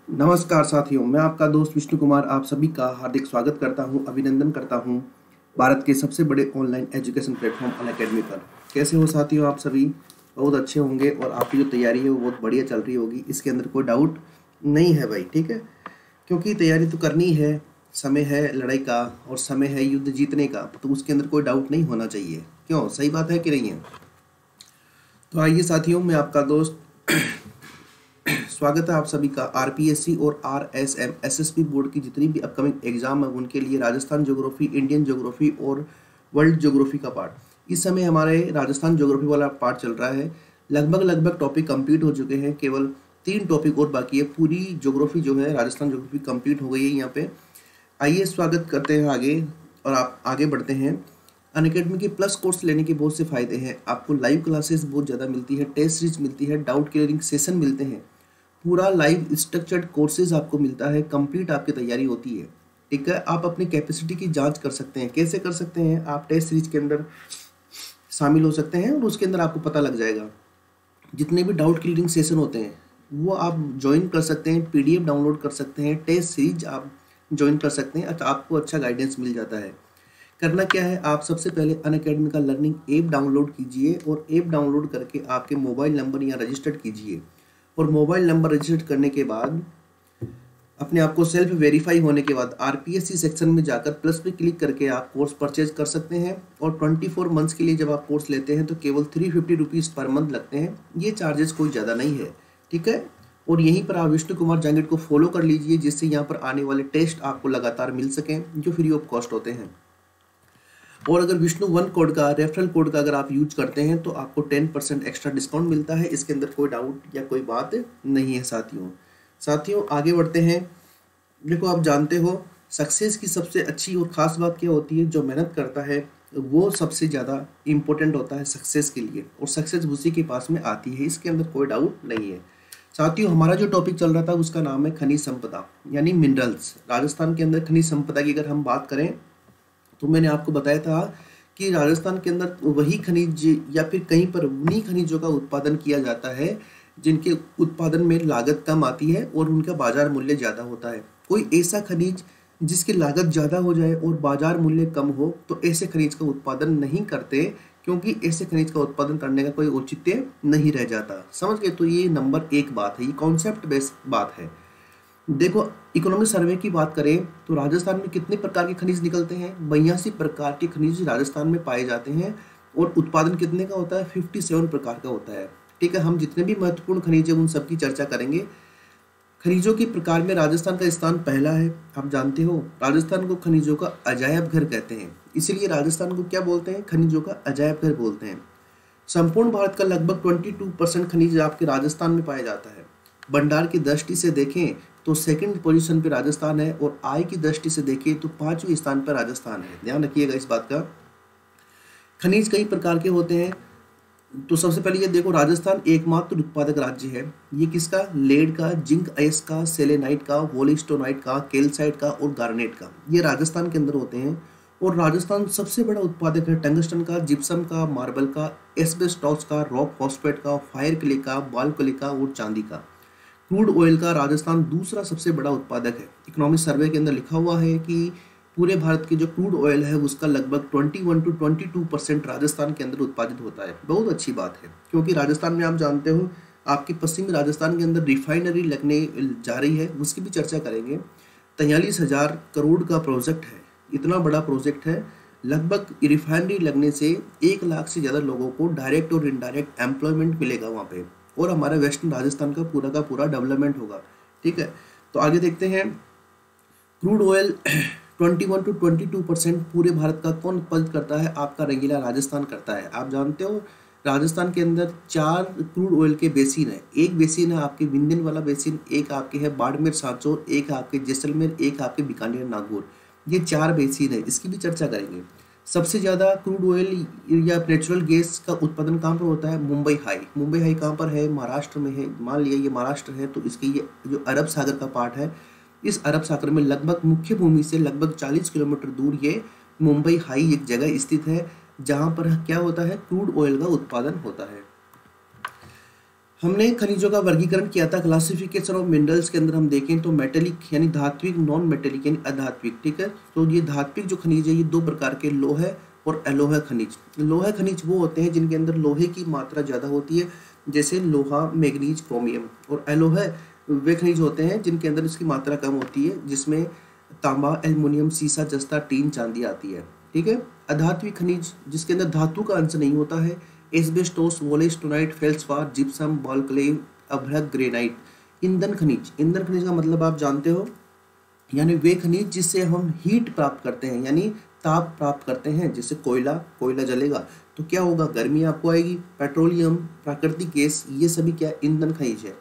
नमस्कार साथियों, मैं आपका दोस्त विष्णु कुमार आप सभी का हार्दिक स्वागत करता हूं, अभिनंदन करता हूं भारत के सबसे बड़े ऑनलाइन एजुकेशन प्लेटफॉर्म अनअकैडमी पर। कैसे हो साथियों? आप सभी बहुत अच्छे होंगे और आपकी जो तैयारी है वो बहुत बढ़िया चल रही होगी, इसके अंदर कोई डाउट नहीं है भाई। ठीक है, क्योंकि तैयारी तो करनी है, समय है लड़ाई का और समय है युद्ध जीतने का, तो उसके अंदर कोई डाउट नहीं होना चाहिए। क्यों? सही बात है कि नहीं है? तो आइए साथियों, मैं आपका दोस्त स्वागत है आप सभी का आरपीएससी और आरएसएम एसएसबी बोर्ड की जितनी भी अपकमिंग एग्जाम है उनके लिए राजस्थान ज्योग्राफी, इंडियन ज्योग्राफी और वर्ल्ड ज्योग्राफी का पार्ट। इस समय हमारे राजस्थान ज्योग्राफी वाला पार्ट चल रहा है। लगभग टॉपिक कंप्लीट हो चुके हैं, केवल 3 टॉपिक और बाकी है। पूरी ज्योग्राफी जो है राजस्थान ज्योग्राफी कंप्लीट हो गई है यहाँ पे। आइए स्वागत करते हैं आगे और आप आगे बढ़ते हैं। अनअकैडमी के प्लस कोर्स लेने के बहुत से फायदे हैं। आपको लाइव क्लासेस बहुत ज़्यादा मिलती है, टेस्ट सीरीज मिलती है, डाउट क्लियरिंग सेशन मिलते हैं, पूरा लाइव स्ट्रक्चर्ड कोर्सेज आपको मिलता है, कंप्लीट आपकी तैयारी होती है। ठीक है, आप अपनी कैपेसिटी की जांच कर सकते हैं। कैसे कर सकते हैं? आप टेस्ट सीरीज के अंदर शामिल हो सकते हैं और उसके अंदर आपको पता लग जाएगा। जितने भी डाउट क्लियरिंग सेशन होते हैं वो आप ज्वाइन कर सकते हैं, पीडीएफ डाउनलोड कर सकते हैं, टेस्ट सीरीज आप ज्वाइन कर सकते हैं। आपको अच्छा गाइडेंस मिल जाता है। करना क्या है, आप सबसे पहले अनअकैडमी का लर्निंग ऐप डाउनलोड कीजिए और ऐप डाउनलोड करके आपके मोबाइल नंबर यहाँ रजिस्टर्ड कीजिए और मोबाइल नंबर रजिस्टर करने के बाद अपने आप को सेल्फ वेरीफाई होने के बाद आरपीएससी सेक्शन में जाकर प्लस पे क्लिक करके आप कोर्स परचेज कर सकते हैं। और 24 मंथ्स के लिए जब आप कोर्स लेते हैं तो केवल 350 रुपीज़ पर मंथ लगते हैं। ये चार्जेस कोई ज़्यादा नहीं है। ठीक है, और यहीं पर आप विष्णु कुमार जांगेट को फॉलो कर लीजिए, जिससे यहाँ पर आने वाले टेस्ट आपको लगातार मिल सकें जो फ्री ऑफ कॉस्ट होते हैं। और अगर विष्णु 1 कोड का, रेफरल कोड का अगर आप यूज करते हैं तो आपको 10% एक्स्ट्रा डिस्काउंट मिलता है। इसके अंदर कोई डाउट या कोई बात नहीं है साथियों आगे बढ़ते हैं। देखो, आप जानते हो सक्सेस की सबसे अच्छी और ख़ास बात क्या होती है? जो मेहनत करता है वो सबसे ज़्यादा इम्पोर्टेंट होता है सक्सेस के लिए, और सक्सेस उसी के पास में आती है, इसके अंदर कोई डाउट नहीं है। साथियों, हमारा जो टॉपिक चल रहा था उसका नाम है खनिज संपदा यानी मिनरल्स। राजस्थान के अंदर खनिज संपदा की अगर हम बात करें तो मैंने आपको बताया था कि राजस्थान के अंदर वही खनिज या फिर कहीं पर उन्हीं खनिजों का उत्पादन किया जाता है जिनके उत्पादन में लागत कम आती है और उनका बाजार मूल्य ज़्यादा होता है। कोई ऐसा खनिज जिसकी लागत ज़्यादा हो जाए और बाजार मूल्य कम हो तो ऐसे खनिज का उत्पादन नहीं करते, क्योंकि ऐसे खनिज का उत्पादन करने का कोई औचित्य नहीं रह जाता। समझ गए? तो ये नंबर 1 बात है, ये कॉन्सेप्ट बेस्ड बात है। देखो, इकोनॉमिक सर्वे की बात करें तो राजस्थान में कितने प्रकार के खनिज निकलते हैं? 82 प्रकार के खनिज राजस्थान में पाए जाते हैं और उत्पादन कितने का होता है? 57 प्रकार का होता है। ठीक है, हम जितने भी महत्वपूर्ण खनिज है उन सब की चर्चा करेंगे। खनिजों के प्रकार में राजस्थान का स्थान पहला है। आप जानते हो राजस्थान को खनिजों का अजायब घर कहते हैं, इसलिए राजस्थान को क्या बोलते हैं? खनिजों का अजायब घर बोलते हैं। संपूर्ण भारत का लगभग 22% खनिज आपके राजस्थान में पाया जाता है। भंडार की दृष्टि से देखें तो सेकंड पोजीशन पे राजस्थान है और आय की दृष्टि से देखें तो 5वें स्थान पर राजस्थान है। ध्यान रखिएगा इस बात का। खनिज कई प्रकार के होते हैं, तो सबसे पहले ये देखो, राजस्थान एकमात्र उत्पादक राज्य है। ये किसका? लेड का, जिंक अयस्क का, सेलेनाइट का, वोलिस्टोनाइट का, कैल्साइट का और गार्नेट का। ये राजस्थान के अंदर होते हैं। और राजस्थान सबसे बड़ा उत्पादक है टंगस्टन का, जिप्सम का, मार्बल का, एस्बेस्टॉस का, रॉक फॉस्फेट का, फायर क्ले का, बाल क्ले का और चांदी का। क्रूड ऑयल का राजस्थान दूसरा सबसे बड़ा उत्पादक है। इकोनॉमिक सर्वे के अंदर लिखा हुआ है कि पूरे भारत के जो क्रूड ऑयल है उसका लगभग 21 to 22% राजस्थान के अंदर उत्पादित होता है। बहुत अच्छी बात है, क्योंकि राजस्थान में आप जानते हो आपके पश्चिमी राजस्थान के अंदर रिफाइनरी लगने जा रही है, उसकी भी चर्चा करेंगे। 43,000 करोड़ का प्रोजेक्ट है, इतना बड़ा प्रोजेक्ट है। लगभग रिफाइनरी लगने से 1 लाख से ज़्यादा लोगों को डायरेक्ट और इनडायरेक्ट एम्प्लॉयमेंट मिलेगा वहाँ पे, और हमारा वेस्टर्न राजस्थान का पूरा डेवलपमेंट होगा। ठीक है, तो आगे देखते हैं। क्रूड ऑयल 21 to 22% पूरे भारत का कौन उत्पादित करता है? आपका रंगीला राजस्थान करता है। आप जानते हो राजस्थान के अंदर 4 क्रूड ऑयल के बेसिन है। एक बेसिन है आपके विंध्यन वाला बेसिन, एक आपके है बाड़मेर सांचौर, एक आपके जैसलमेर, एक आपके बीकानेर नागौर। ये 4 बेसिन है, इसकी भी चर्चा करेंगे। सबसे ज़्यादा क्रूड ऑयल या नेचुरल गैस का उत्पादन कहाँ पर होता है? मुंबई हाई कहाँ पर है? महाराष्ट्र में है। मान लिया ये महाराष्ट्र है तो इसकी ये जो अरब सागर का पार्ट है, इस अरब सागर में लगभग मुख्य भूमि से लगभग 40 किलोमीटर दूर ये मुंबई हाई एक जगह स्थित है, जहाँ पर क्या होता है? क्रूड ऑयल का उत्पादन होता है। हमने खनिजों का वर्गीकरण किया था क्लासिफिकेशन ऑफ मिनरल्स के अंदर। हम देखें तो मेटेलिक यानी धात्विक, नॉन मेटेलिक यानी अधात्विक, ठीक है। तो ये धात्विक जो खनिज है ये दो प्रकार के, लोहे और अलोह खनिज। लोहे खनिज वो होते हैं जिनके अंदर लोहे की मात्रा ज़्यादा होती है, जैसे लोहा, मैग्नीज, क्रोमियम। और अलोह वे खनिज होते हैं जिनके अंदर इसकी मात्रा कम होती है, जिसमें तांबा, एल्युमिनियम, सीसा, जस्ता, टीन, चांदी आती है, ठीक है। अधात्विक खनिज जिसके अंदर धातु का अंश नहीं होता है, एस्बेस्टोस, वोलेस्टोनाइट, फेल्सपार, जिप्सम, बालक्लेव, अभ्रक, ग्रेनाइट। ईंधन खनिज, ईंधन खनिज का मतलब आप जानते हो, यानी वे खनिज जिससे हम हीट प्राप्त करते हैं, यानी ताप प्राप्त करते हैं। जैसे कोयला जलेगा तो क्या होगा, गर्मी आपको आएगी। पेट्रोलियम, प्राकृतिक गैस, ये सभी क्या ईंधन खनिज है।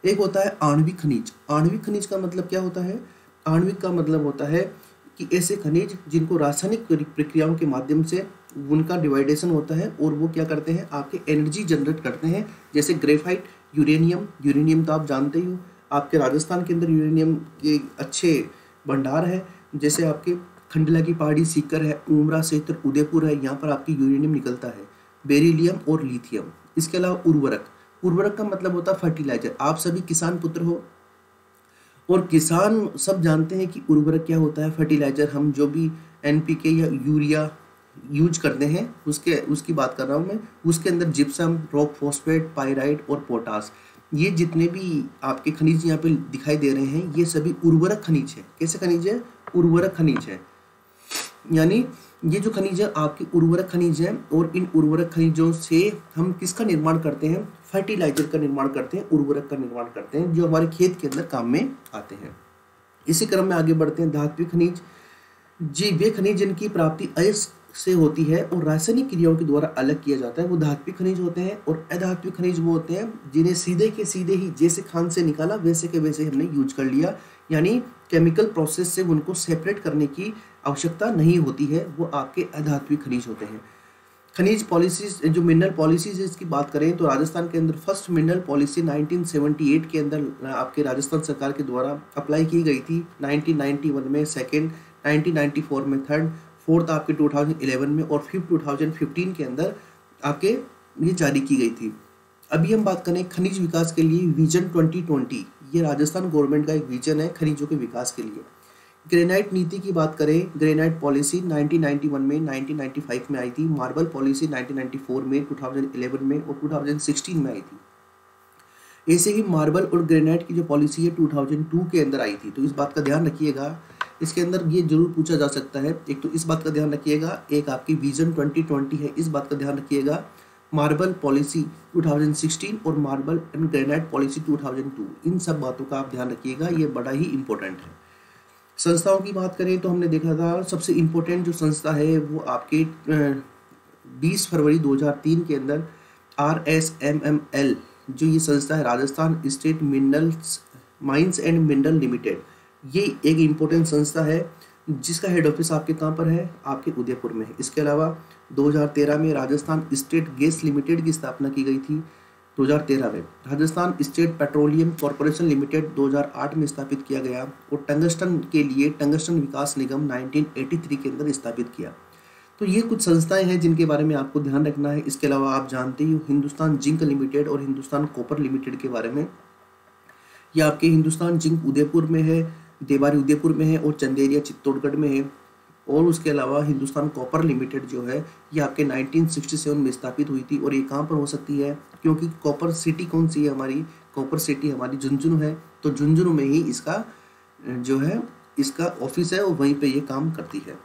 एक होता है आणविक खनिज। आणविक खनिज का मतलब क्या होता है, आणविक का मतलब होता है कि ऐसे खनिज जिनको रासायनिक प्रक्रियाओं के माध्यम से उनका डिवाइडेशन होता है और वो क्या करते हैं, आपके एनर्जी जनरेट करते हैं। जैसे ग्रेफाइट, यूरेनियम तो आप जानते ही हो, आपके राजस्थान के अंदर यूरेनियम के अच्छे भंडार है। जैसे आपके खंडला की पहाड़ी, सीकर है, उमरा क्षेत्र, उदयपुर है, यहाँ पर आपकी यूरेनियम निकलता है। बेरिलियम और लिथियम। इसके अलावा उर्वरक का मतलब होता है फर्टिलाइजर। आप सभी किसान पुत्र हो और किसान सब जानते हैं कि उर्वरक क्या होता है, फर्टिलाइजर। हम जो भी NPK या यूरिया यूज करते हैं उसकी बात कर रहा हूँ मैं। उसके अंदर जिप्सम, रॉक फॉस्फेट, पायराइट और पोटास, ये जितने भी आपके खनिज यहाँ पे दिखाई दे रहे हैं ये सभी उर्वरक खनिज है। कैसे खनिज है, उर्वरक खनिज है। यानी ये जो खनिज है आपके उर्वरक खनिज है, और इन उर्वरक खनिजों से हम किसका निर्माण करते हैं, फर्टिलाइजर का निर्माण करते हैं, उर्वरक का निर्माण करते हैं, जो हमारे खेत के अंदर काम में आते हैं। इसी क्रम में आगे बढ़ते हैं। धात्विक खनिज, जी वे खनिज जिनकी प्राप्ति अयस्क से होती है और रासायनिक क्रियाओं के द्वारा अलग किया जाता है, वो धात्विक खनिज होते हैं। और अधात्विक खनिज वो होते हैं जिन्हें सीधे के सीधे ही जैसे खान से निकाला वैसे के वैसे हमने यूज कर लिया, यानी केमिकल प्रोसेस से उनको सेपरेट करने की आवश्यकता नहीं होती है, वो आपके अधात्विक खनिज होते हैं। खनिज पॉलिसीज, जो मिनरल पॉलिसीज है इसकी बात करें तो राजस्थान के अंदर फर्स्ट मिनरल पॉलिसी 1978 के अंदर आपके राजस्थान सरकार के द्वारा अप्लाई की गई थी। 1991 में सेकेंड, 1994 में थर्ड, फोर्थ आपके 2011 में और फिफ्थ 2015 के अंदर आपके ये जारी की गई थी। अभी हम बात करें खनिज विकास के लिए विजन 2020, ये राजस्थान गवर्नमेंट का एक विजन है खनिजों के विकास के लिए। ग्रेनाइट नीति की बात करें, ग्रेनाइट पॉलिसी 1991 में, 1995 में आई थी। मार्बल पॉलिसी 1994 में, 2011 में और 2016 में आई थी। ऐसे ही मार्बल और ग्रेनाइट की जो पॉलिसी है 2002 के अंदर आई थी। तो इस बात का ध्यान रखिएगा, इसके अंदर ये जरूर पूछा जा सकता है। एक तो इस बात का ध्यान रखिएगा, एक आपकी विजन 2020 है, इस बात का ध्यान रखिएगा। मार्बल पॉलिसी 2016 और मार्बल एंड ग्रेनाइट पॉलिसी 2002, इन सब बातों का आप ध्यान रखिएगा, ये बड़ा ही इंपॉर्टेंट है। संस्थाओं की बात करें तो हमने देखा था सबसे इम्पोर्टेंट जो संस्था है वो आपके 20 फरवरी 2003 के अंदर RSMML, जो ये संस्था है Rajasthan state minerals mines and mineral limited, ये एक इम्पोर्टेंट संस्था है जिसका हेड ऑफिस आपके कहाँ पर है, आपके उदयपुर में है। इसके अलावा 2013 में राजस्थान स्टेट गैस लिमिटेड की स्थापना की गई थी। 2013 में Rajasthan state petroleum corporation limited 2008 में स्थापित किया गया, और टंगस्टन के लिए टंगस्टन विकास निगम 1983 के अंदर स्थापित किया। तो ये कुछ संस्थाएं हैं जिनके बारे में आपको ध्यान रखना है। इसके अलावा आप जानते ही हिंदुस्तान जिंक लिमिटेड और हिंदुस्तान कॉपर लिमिटेड के बारे में। ये आपके हिंदुस्तान जिंक उदयपुर में है, देवारी उदयपुर में है और चंदेरिया चित्तौड़गढ़ में है। और उसके अलावा हिंदुस्तान कॉपर लिमिटेड जो है ये आपके 1967 में स्थापित हुई थी। और ये कहाँ पर हो सकती है, क्योंकि कॉपर सिटी कौन सी है हमारी, कॉपर सिटी हमारी झुंझुनू है, तो झुंझुनू में ही इसका जो है इसका ऑफिस है और वहीं पे ये काम करती है।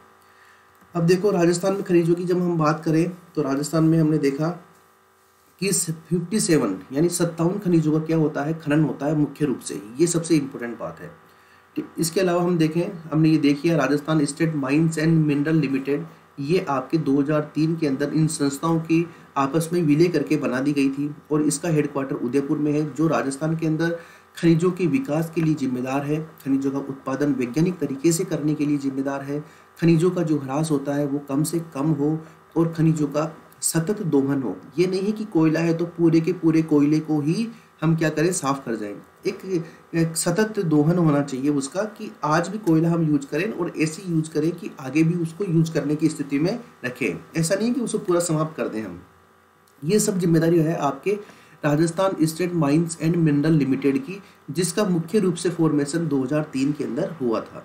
अब देखो राजस्थान में खनिजों की जब हम बात करें तो राजस्थान में हमने देखा कि 57 यानी 57 खनिजों का क्या होता है, खनन होता है मुख्य रूप से, ये सबसे इम्पोर्टेंट बात है। इसके अलावा हम देखें, हमने ये देखी है Rajasthan state mines and mineral limited, ये आपके 2003 के अंदर इन संस्थाओं की आपस में विलय करके बना दी गई थी और इसका हेडक्वार्टर उदयपुर में है, जो राजस्थान के अंदर खनिजों के विकास के लिए जिम्मेदार है, खनिजों का उत्पादन वैज्ञानिक तरीके से करने के लिए जिम्मेदार है, खनिजों का जो ह्रास होता है वो कम से कम हो और खनिजों का सतत दोहन हो। ये नहीं कि कोयला है तो पूरे के पूरे कोयले को ही हम क्या करें, साफ कर जाएं। एक सतत दोहन होना चाहिए उसका, कि आज भी कोयला हम यूज करें और ऐसे यूज करें कि आगे भी उसको यूज करने की स्थिति में रखें। ऐसा नहीं कि उसको पूरा समाप्त कर दें हम। ये सब जिम्मेदारी है आपके Rajasthan state mines and mineral limited की, जिसका मुख्य रूप से फॉर्मेशन 2003 के अंदर हुआ था।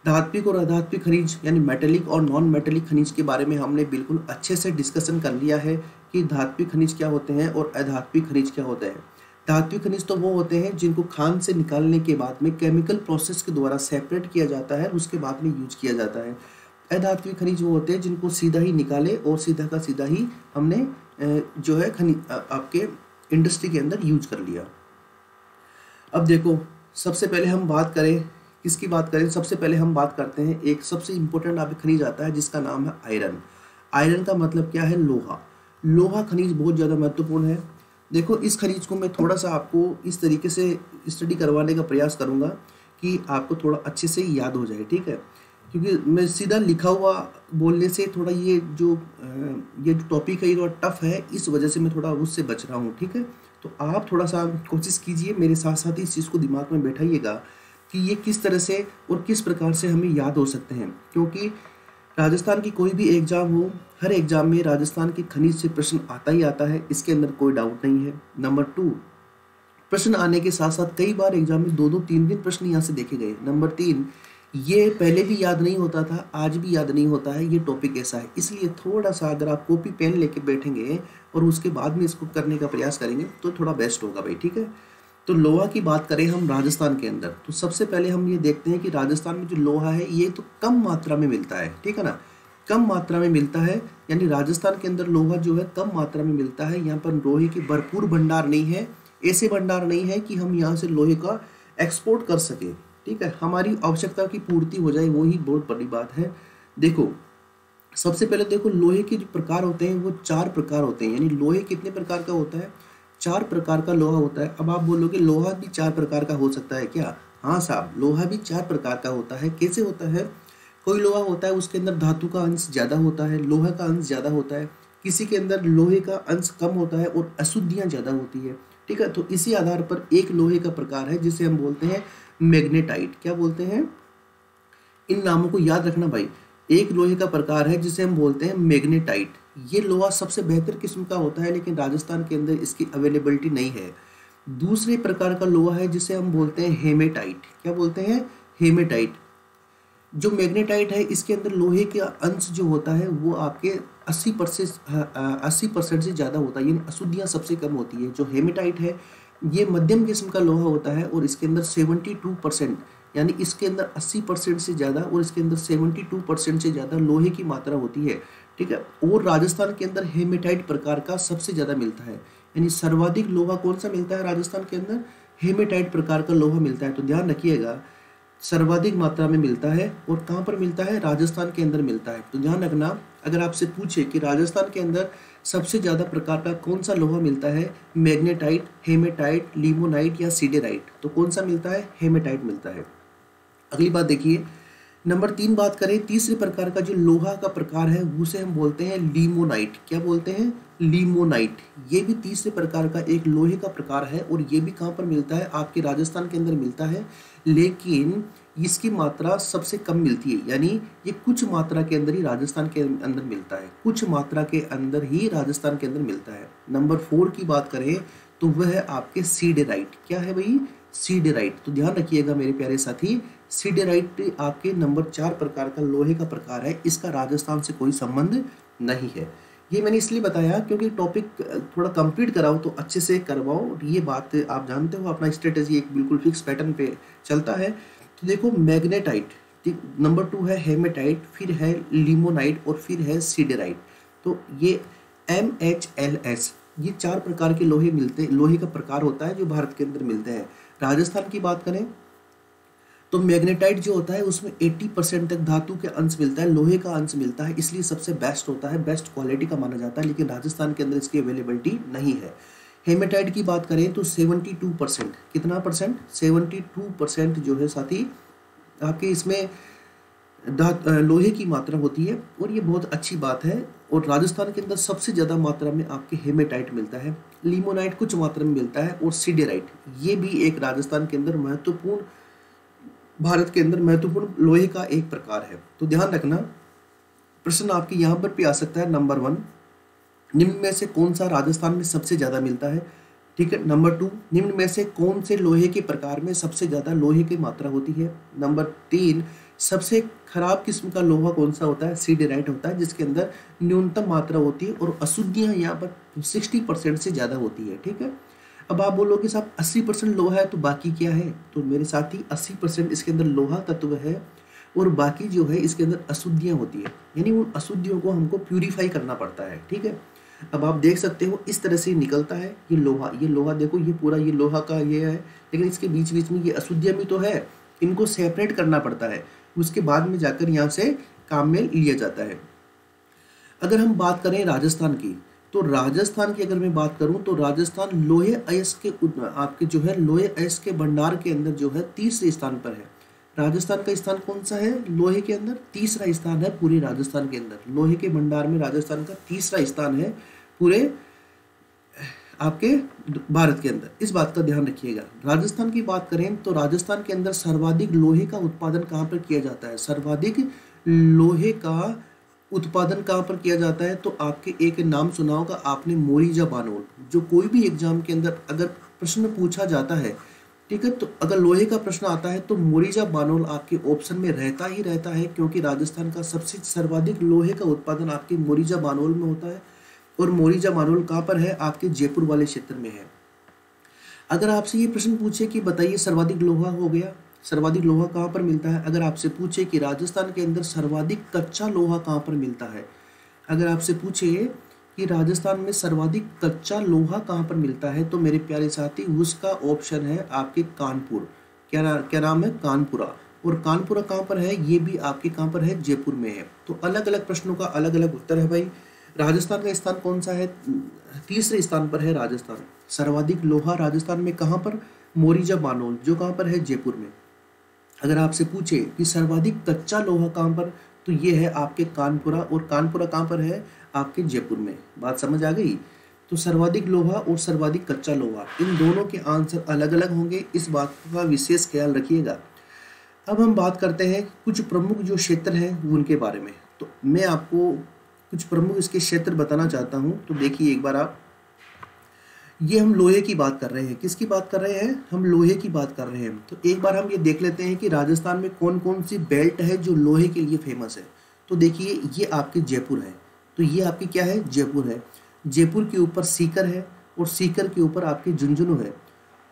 धात्विक और अधात्विक खनिज यानी मेटेलिक और नॉन मेटेलिक खनिज के बारे में हमने बिल्कुल अच्छे से डिस्कशन कर लिया है कि धात्विक खनिज क्या होते हैं और अधात्विक खनिज क्या होते हैं। धात्विक खनिज तो वो होते हैं जिनको खान से निकालने के बाद में केमिकल प्रोसेस के द्वारा सेपरेट किया जाता है, उसके बाद में यूज किया जाता है। अधात्विक खनिज वो होते हैं जिनको सीधा ही निकाले और सीधा का सीधा ही हमने जो है खनिज आपके इंडस्ट्री के अंदर यूज कर लिया। अब देखो, सबसे पहले हम बात करें, किसकी बात करें, सबसे पहले हम बात करते हैं एक सबसे इंपॉर्टेंट आप खनिज आता है जिसका नाम है आयरन। आयरन का मतलब क्या है? लोहा। लोहा खनिज बहुत ज़्यादा महत्वपूर्ण है। देखो, इस खनिज को मैं थोड़ा सा आपको इस तरीके से स्टडी करवाने का प्रयास करूंगा कि आपको थोड़ा अच्छे से याद हो जाए, ठीक है? क्योंकि मैं सीधा लिखा हुआ बोलने से थोड़ा ये जो टॉपिक है ये थोड़ा टफ है, इस वजह से मैं थोड़ा उससे बच रहा हूँ, ठीक है? तो आप थोड़ा सा कोशिश कीजिए, मेरे साथ साथ इस चीज़ को दिमाग में बैठाइएगा कि ये किस तरह से और किस प्रकार से हमें याद हो सकते हैं। क्योंकि राजस्थान की कोई भी एग्जाम हो, हर एग्जाम में राजस्थान के खनिज से प्रश्न आता ही आता है, इसके अंदर कोई डाउट नहीं है। नंबर 2, प्रश्न आने के साथ साथ कई बार एग्जाम में 2-2, 3-3 प्रश्न यहाँ से देखे गए। नंबर 3, ये पहले भी याद नहीं होता था, आज भी याद नहीं होता है, ये टॉपिक ऐसा है। इसलिए थोड़ा सा अगर आप कॉपी पेन लेके बैठेंगे और उसके बाद में इसको करने का प्रयास करेंगे तो थोड़ा बेस्ट होगा भाई, ठीक है? तो लोहा की बात करें हम राजस्थान के अंदर, तो सबसे पहले हम ये देखते हैं कि राजस्थान में जो लोहा है ये तो कम मात्रा में मिलता है, ठीक है ना? कम मात्रा में मिलता है, यानी राजस्थान के अंदर लोहा जो है कम मात्रा में मिलता है। यहाँ पर लोहे के भरपूर भंडार नहीं है, ऐसे भंडार नहीं है कि हम यहाँ से लोहे का एक्सपोर्ट कर सके, ठीक है? हमारी आवश्यकता की पूर्ति हो जाए, वही बहुत बड़ी बात है। देखो, सबसे पहले देखो, लोहे के जो प्रकार होते हैं वो 4 प्रकार होते हैं। यानी लोहे कितने प्रकार का होता है? 4 प्रकार का लोहा होता है। अब आप बोलोगे लोहा भी 4 प्रकार का हो सकता है क्या? हाँ साहब, लोहा भी 4 प्रकार का होता है। कैसे होता है? कोई लोहा होता है उसके अंदर धातु का अंश ज़्यादा होता है, लोहे का अंश ज़्यादा होता है। किसी के अंदर लोहे का अंश कम होता है और अशुद्धियाँ ज़्यादा होती है, ठीक है? तो इसी आधार पर एक लोहे का प्रकार है जिसे हम बोलते हैं मैग्नेटाइट। क्या बोलते हैं? इन नामों को याद रखना भाई। एक लोहे का प्रकार है जिसे हम बोलते हैं मैग्नेटाइट। ये लोहा सबसे बेहतर किस्म का होता है, लेकिन राजस्थान के अंदर इसकी अवेलेबिलिटी नहीं है। दूसरे प्रकार का लोहा है जिसे हम बोलते हैं हेमेटाइट। क्या बोलते हैं? हेमेटाइट। जो मैग्नेटाइट है इसके अंदर लोहे के अंश जो होता है वो आपके 80% से ज़्यादा होता है, यानी अशुद्धियाँ सबसे कम होती है। जो हेमेटाइट है ये मध्यम किस्म का लोहा होता है और इसके अंदर 72%, यानी इसके अंदर 80% से ज़्यादा और इसके अंदर 72% से ज़्यादा लोहे की मात्रा होती है, ठीक है? और राजस्थान के अंदर हेमेटाइट प्रकार का सबसे ज़्यादा मिलता है। यानी सर्वाधिक लोहा कौन सा मिलता है राजस्थान के अंदर? हेमेटाइट प्रकार का लोहा मिलता है। तो ध्यान रखिएगा, सर्वाधिक मात्रा में मिलता है और कहाँ पर मिलता है? राजस्थान के अंदर मिलता है। तो ध्यान रखना, अगर आपसे पूछे कि राजस्थान के अंदर सबसे ज़्यादा प्रकार का कौन सा लोहा मिलता है, मैग्नेटाइट, हेमेटाइट, लिमोनाइट या सीडेराइट, तो कौन सा मिलता है? हेमेटाइट मिलता है। अगली बात देखिए, नंबर 3 बात करें, तीसरे प्रकार का जो लोहा का प्रकार है उसे हम बोलते हैं लिमोनाइट। क्या बोलते हैं? लिमोनाइट। ये भी तीसरे प्रकार का एक लोहे का प्रकार है और ये भी कहाँ पर मिलता है? आपके राजस्थान के अंदर मिलता है, लेकिन इसकी मात्रा सबसे कम मिलती है। यानी ये कुछ मात्रा के अंदर ही राजस्थान के अंदर मिलता है, कुछ मात्रा के अंदर ही राजस्थान के अंदर मिलता है। नंबर 4 की बात करें तो वह है आपके सीडेराइट। क्या है भाई? सीडेराइट। तो ध्यान रखिएगा मेरे प्यारे साथी, सीडेराइट आपके नंबर 4 प्रकार का लोहे का प्रकार है, इसका राजस्थान से कोई संबंध नहीं है। ये मैंने इसलिए बताया क्योंकि टॉपिक थोड़ा कंप्लीट कराओ तो अच्छे से करवाओ। ये बात आप जानते हो, अपना स्ट्रेटेजी एक बिल्कुल फिक्स पैटर्न पे चलता है। तो देखो, मैग्नेटाइट, ठीक, नंबर 2 है हेमेटाइट, फिर है लिमोनाइट और फिर है सीडेराइट। तो ये MHLS, ये 4 प्रकार के लोहे मिलते, लोहे का प्रकार होता है जो भारत के अंदर मिलते हैं। राजस्थान की बात करें तो मैग्नेटाइट जो होता है उसमें 80% तक धातु के अंश मिलता है, लोहे का अंश मिलता है, इसलिए सबसे बेस्ट होता है, बेस्ट क्वालिटी का माना जाता है, लेकिन राजस्थान के अंदर इसकी अवेलेबिलिटी नहीं है। हेमेटाइट की बात करें तो 72%, कितना परसेंट? 72% जो है साथी आपके इसमें लोहे की मात्रा होती है और ये बहुत अच्छी बात है। और राजस्थान के अंदर सबसे ज़्यादा मात्रा में आपके हेमेटाइट मिलता है, लिमोनाइट कुछ मात्रा में मिलता है और सीडेराइट ये भी एक राजस्थान के अंदर महत्वपूर्ण, भारत के अंदर महत्वपूर्ण लोहे का एक प्रकार है। तो ध्यान रखना, प्रश्न आपके यहाँ पर भी आ सकता है। नंबर 1, निम्न में से कौन सा राजस्थान में सबसे ज़्यादा मिलता है? ठीक है। नंबर 2, निम्न में से कौन से लोहे के प्रकार में सबसे ज़्यादा लोहे की मात्रा होती है? नंबर 3, सबसे खराब किस्म का लोहा कौन सा होता है? सिडेराइट होता है, जिसके अंदर न्यूनतम मात्रा होती है और अशुद्धियाँ यहाँ पर 60% से ज़्यादा होती है। ठीक है। अब आप बोलोगे साहब 80% लोहा है तो बाकी क्या है? तो मेरे साथी 80% इसके अंदर लोहा तत्व है और बाकी जो है इसके अंदर अशुद्धियाँ होती है, यानी उन अशुद्धियों को हमको प्यूरिफाई करना पड़ता है। ठीक है। अब आप देख सकते हो इस तरह से निकलता है ये लोहा देखो, ये पूरा ये लोहा का ये है, लेकिन इसके बीच बीच में ये अशुद्धियाँ भी तो है, इनको सेपरेट करना पड़ता है, उसके बाद में जाकर यहाँ से काम में लिया जाता है। अगर हम बात करें राजस्थान की, तो राजस्थान की अगर मैं बात करूं तो राजस्थान लोहे अयस्क के आपके जो है लोहे अयस्क के भंडार के अंदर जो है तीसरे स्थान पर है। राजस्थान का स्थान कौन सा है लोहे के अंदर? तीसरा स्थान है पूरे राजस्थान के अंदर। लोहे के भंडार में राजस्थान का तीसरा स्थान है पूरे आपके भारत के अंदर। इस बात का ध्यान रखिएगा। राजस्थान की बात करें तो राजस्थान के अंदर सर्वाधिक लोहे का उत्पादन कहाँ पर किया जाता है? सर्वाधिक लोहे का उत्पादन कहाँ पर किया जाता है? तो आपके एक नाम सुना होगा आपने, मोरीजा बानोल। जो कोई भी एग्जाम के अंदर अगर प्रश्न पूछा जाता है, ठीक है, तो अगर लोहे का प्रश्न आता है तो मोरीजा बानोल आपके ऑप्शन में रहता ही रहता है, क्योंकि राजस्थान का सबसे सर्वाधिक लोहे का उत्पादन आपके मोरीजा बानोल में होता है। और मोरीजा बानोल कहाँ पर है? आपके जयपुर वाले क्षेत्र में है। अगर आपसे ये प्रश्न पूछे कि बताइए सर्वाधिक लोहा हो गया, सर्वाधिक लोहा कहाँ पर मिलता है? अगर आपसे पूछे कि राजस्थान के अंदर सर्वाधिक कच्चा लोहा कहाँ पर मिलता है, अगर आपसे पूछे कि राजस्थान में सर्वाधिक कच्चा लोहा कहाँ पर मिलता है, तो मेरे प्यारे साथी उसका ऑप्शन है आपके कानपुर। क्या नाम है? कानपुरा। और कानपुरा कहाँ पर है? ये भी आपके कहाँ पर है? जयपुर में है। तो अलग अलग प्रश्नों का अलग अलग उत्तर है भाई। राजस्थान का स्थान कौन सा है? तीसरे स्थान पर है राजस्थान। सर्वाधिक लोहा राजस्थान में कहाँ पर? मोरीजा बानोल, जो कहाँ पर है? जयपुर में। अगर आपसे पूछे कि सर्वाधिक कच्चा लोहा कहाँ पर, तो ये है आपके कानपुरा। और कानपुरा कहाँ पर है? आपके जयपुर में। बात समझ आ गई? तो सर्वाधिक लोहा और सर्वाधिक कच्चा लोहा, इन दोनों के आंसर अलग अलग होंगे, इस बात का विशेष ख्याल रखिएगा। अब हम बात करते हैं कुछ प्रमुख जो क्षेत्र हैं उनके बारे में। तो मैं आपको कुछ प्रमुख इसके क्षेत्र बताना चाहता हूँ। तो देखिए एक बार आप, ये हम लोहे की बात कर रहे हैं। किसकी बात कर रहे हैं? हम लोहे की बात कर रहे हैं। तो एक बार हम ये देख लेते हैं कि राजस्थान में कौन कौन सी बेल्ट है जो लोहे के लिए फेमस है। तो देखिए ये आपके जयपुर है, तो ये आपकी क्या है? जयपुर है। जयपुर के ऊपर सीकर है और सीकर के ऊपर आपके झुंझुनू है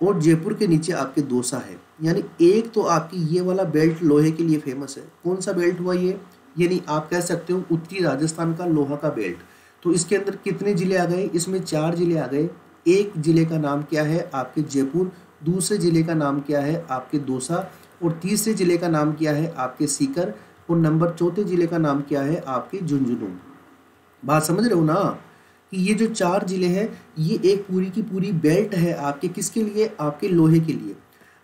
और जयपुर के नीचे आपके दौसा है। यानी एक तो आपकी ये वाला बेल्ट लोहे के लिए फेमस है। कौन सा बेल्ट हुआ ये? यानी आप कह सकते हो उत्तरी राजस्थान का लोहा का बेल्ट। तो इसके अंदर कितने जिले आ गए? इसमें 4 जिले आ गए। एक जिले का नाम क्या है? आपके जयपुर। दूसरे जिले का नाम क्या है? आपके दौसा। और तीसरे जिले का नाम क्या है? आपके सीकर। और नंबर 4थे जिले का नाम क्या है? आपके झुंझुनू। बात समझ रहे हो ना कि ये जो 4 जिले हैं ये एक पूरी की पूरी बेल्ट है आपके किसके लिए? आपके लोहे के लिए।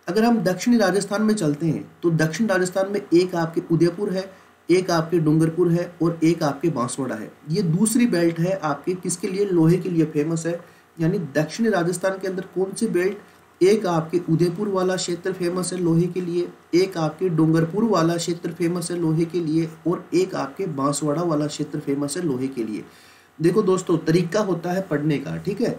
अगर हम दक्षिणी राजस्थान में चलते हैं तो दक्षिण राजस्थान में एक आपके उदयपुर है, एक आपके डूंगरपुर है और एक आपके बांसवाड़ा है। ये दूसरी बेल्ट है आपके किसके लिए? लोहे के लिए फेमस है। यानी दक्षिणी राजस्थान के अंदर कौन सी बेल्ट? एक आपके उदयपुर वाला क्षेत्र फेमस है लोहे के लिए, एक आपके डूंगरपुर वाला क्षेत्र फेमस है लोहे के लिए और एक आपके बांसवाड़ा वाला क्षेत्र फेमस है लोहे के लिए। देखो दोस्तों, तरीका होता है पढ़ने का, ठीक है।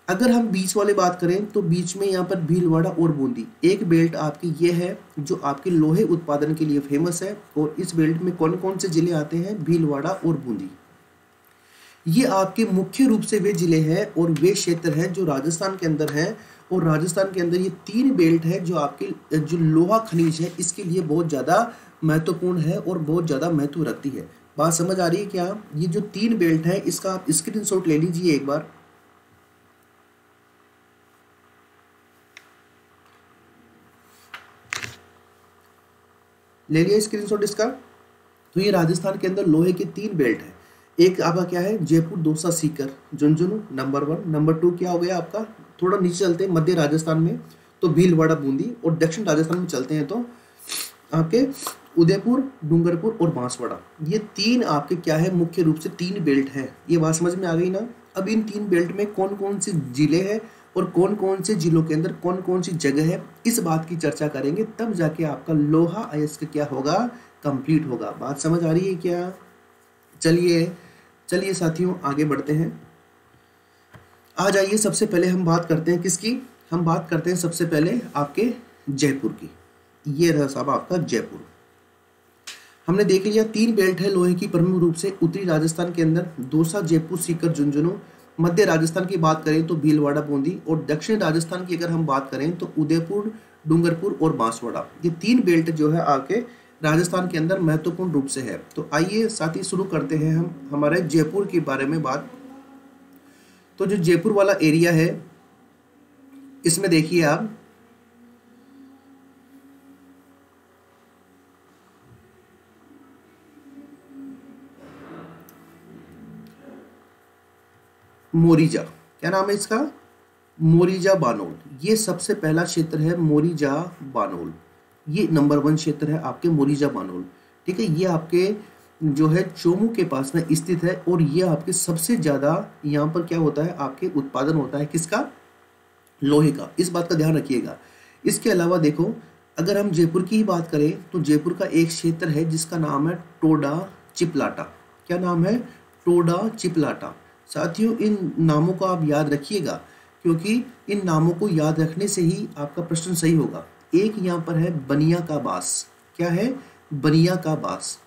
अगर हम बीच वाले बात करें तो बीच में यहाँ पर भीलवाड़ा और बूंदी एक बेल्ट आपकी ये है जो आपके लोहे उत्पादन के लिए फेमस है। और इस बेल्ट में कौन कौन से जिले आते हैं? भीलवाड़ा और बूंदी। ये आपके मुख्य रूप से वे जिले हैं और वे क्षेत्र हैं जो राजस्थान के अंदर हैं। और राजस्थान के अंदर ये 3 बेल्ट है जो आपके जो लोहा खनिज है इसके लिए बहुत ज़्यादा महत्वपूर्ण है और बहुत ज़्यादा महत्व रखती है। बात समझ आ रही है क्या? ये जो 3 बेल्ट है इसका आप स्क्रीनशॉट ले लीजिए एक बार। ले लिया स्क्रीनशॉट इसका। तो ये राजस्थान के अंदर लोहे के 3 बेल्ट है। एक आपका क्या है? जयपुर, दौसा, सीकर, झुंझुनू नंबर 1। नंबर 2 क्या हो गया आपका? थोड़ा नीचे चलते हैं मध्य राजस्थान में तो भीलवाड़ा, बूंदी। और दक्षिण राजस्थान में चलते हैं तो आपके उदयपुर, डूंगरपुर और बांसवाड़ा। ये 3 आपके क्या है? मुख्य रूप से 3 बेल्ट हैं। ये बात समझ में आ गई ना? अब इन 3 बेल्ट में कौन कौन से जिले हैं और कौन कौन से जिलों के अंदर कौन कौन सी जगह है, इस बात की चर्चा करेंगे, तब जाके आपका लोहा अयस्क क्या होगा? कंप्लीट होगा। बात समझ आ रही है क्या? चलिए साथियों आगे बढ़ते हैं। आ जाइए, सबसे पहले हम बात करते हैं किसकी, हम बात करते हैं सबसे पहले आपके जयपुर की। ये रहा साहब आपका जयपुर। हमने देख लिया 3 बेल्ट है लोहे की प्रमुख रूप से उत्तरी राजस्थान के अंदर दौसा, जयपुर, सीकर, झुंझुनू। मध्य राजस्थान की बात करें तो भीलवाड़ा, बूंदी, और दक्षिण राजस्थान की अगर हम बात करें तो उदयपुर, डूंगरपुर और बांसवाड़ा। ये 3 बेल्ट जो है आपके राजस्थान के अंदर महत्वपूर्ण रूप से है। तो आइए साथ ही शुरू करते हैं हम हमारे जयपुर के बारे में बात। तो जो जयपुर वाला एरिया है इसमें देखिए आप मोरीजा, क्या नाम है इसका, मोरीजा बानोल। ये सबसे पहला क्षेत्र है मोरीजा बानोल। ये नंबर 1 क्षेत्र है आपके मोरीजा बानोल। ठीक है, ये आपके जो है चोमू के पास में स्थित है और ये आपके सबसे ज्यादा यहाँ पर क्या होता है आपके उत्पादन होता है किसका, लोहे का। इस बात का ध्यान रखिएगा। इसके अलावा देखो, अगर हम जयपुर की ही बात करें तो जयपुर का एक क्षेत्र है जिसका नाम है टोडा चिपलाटा। क्या नाम है, टोडा चिपलाटा। साथियों, इन नामों को आप याद रखिएगा क्योंकि इन नामों को याद रखने से ही आपका प्रश्न सही होगा। एक यहाँ पर है बनिया का बास। क्या है, बनिया का बास,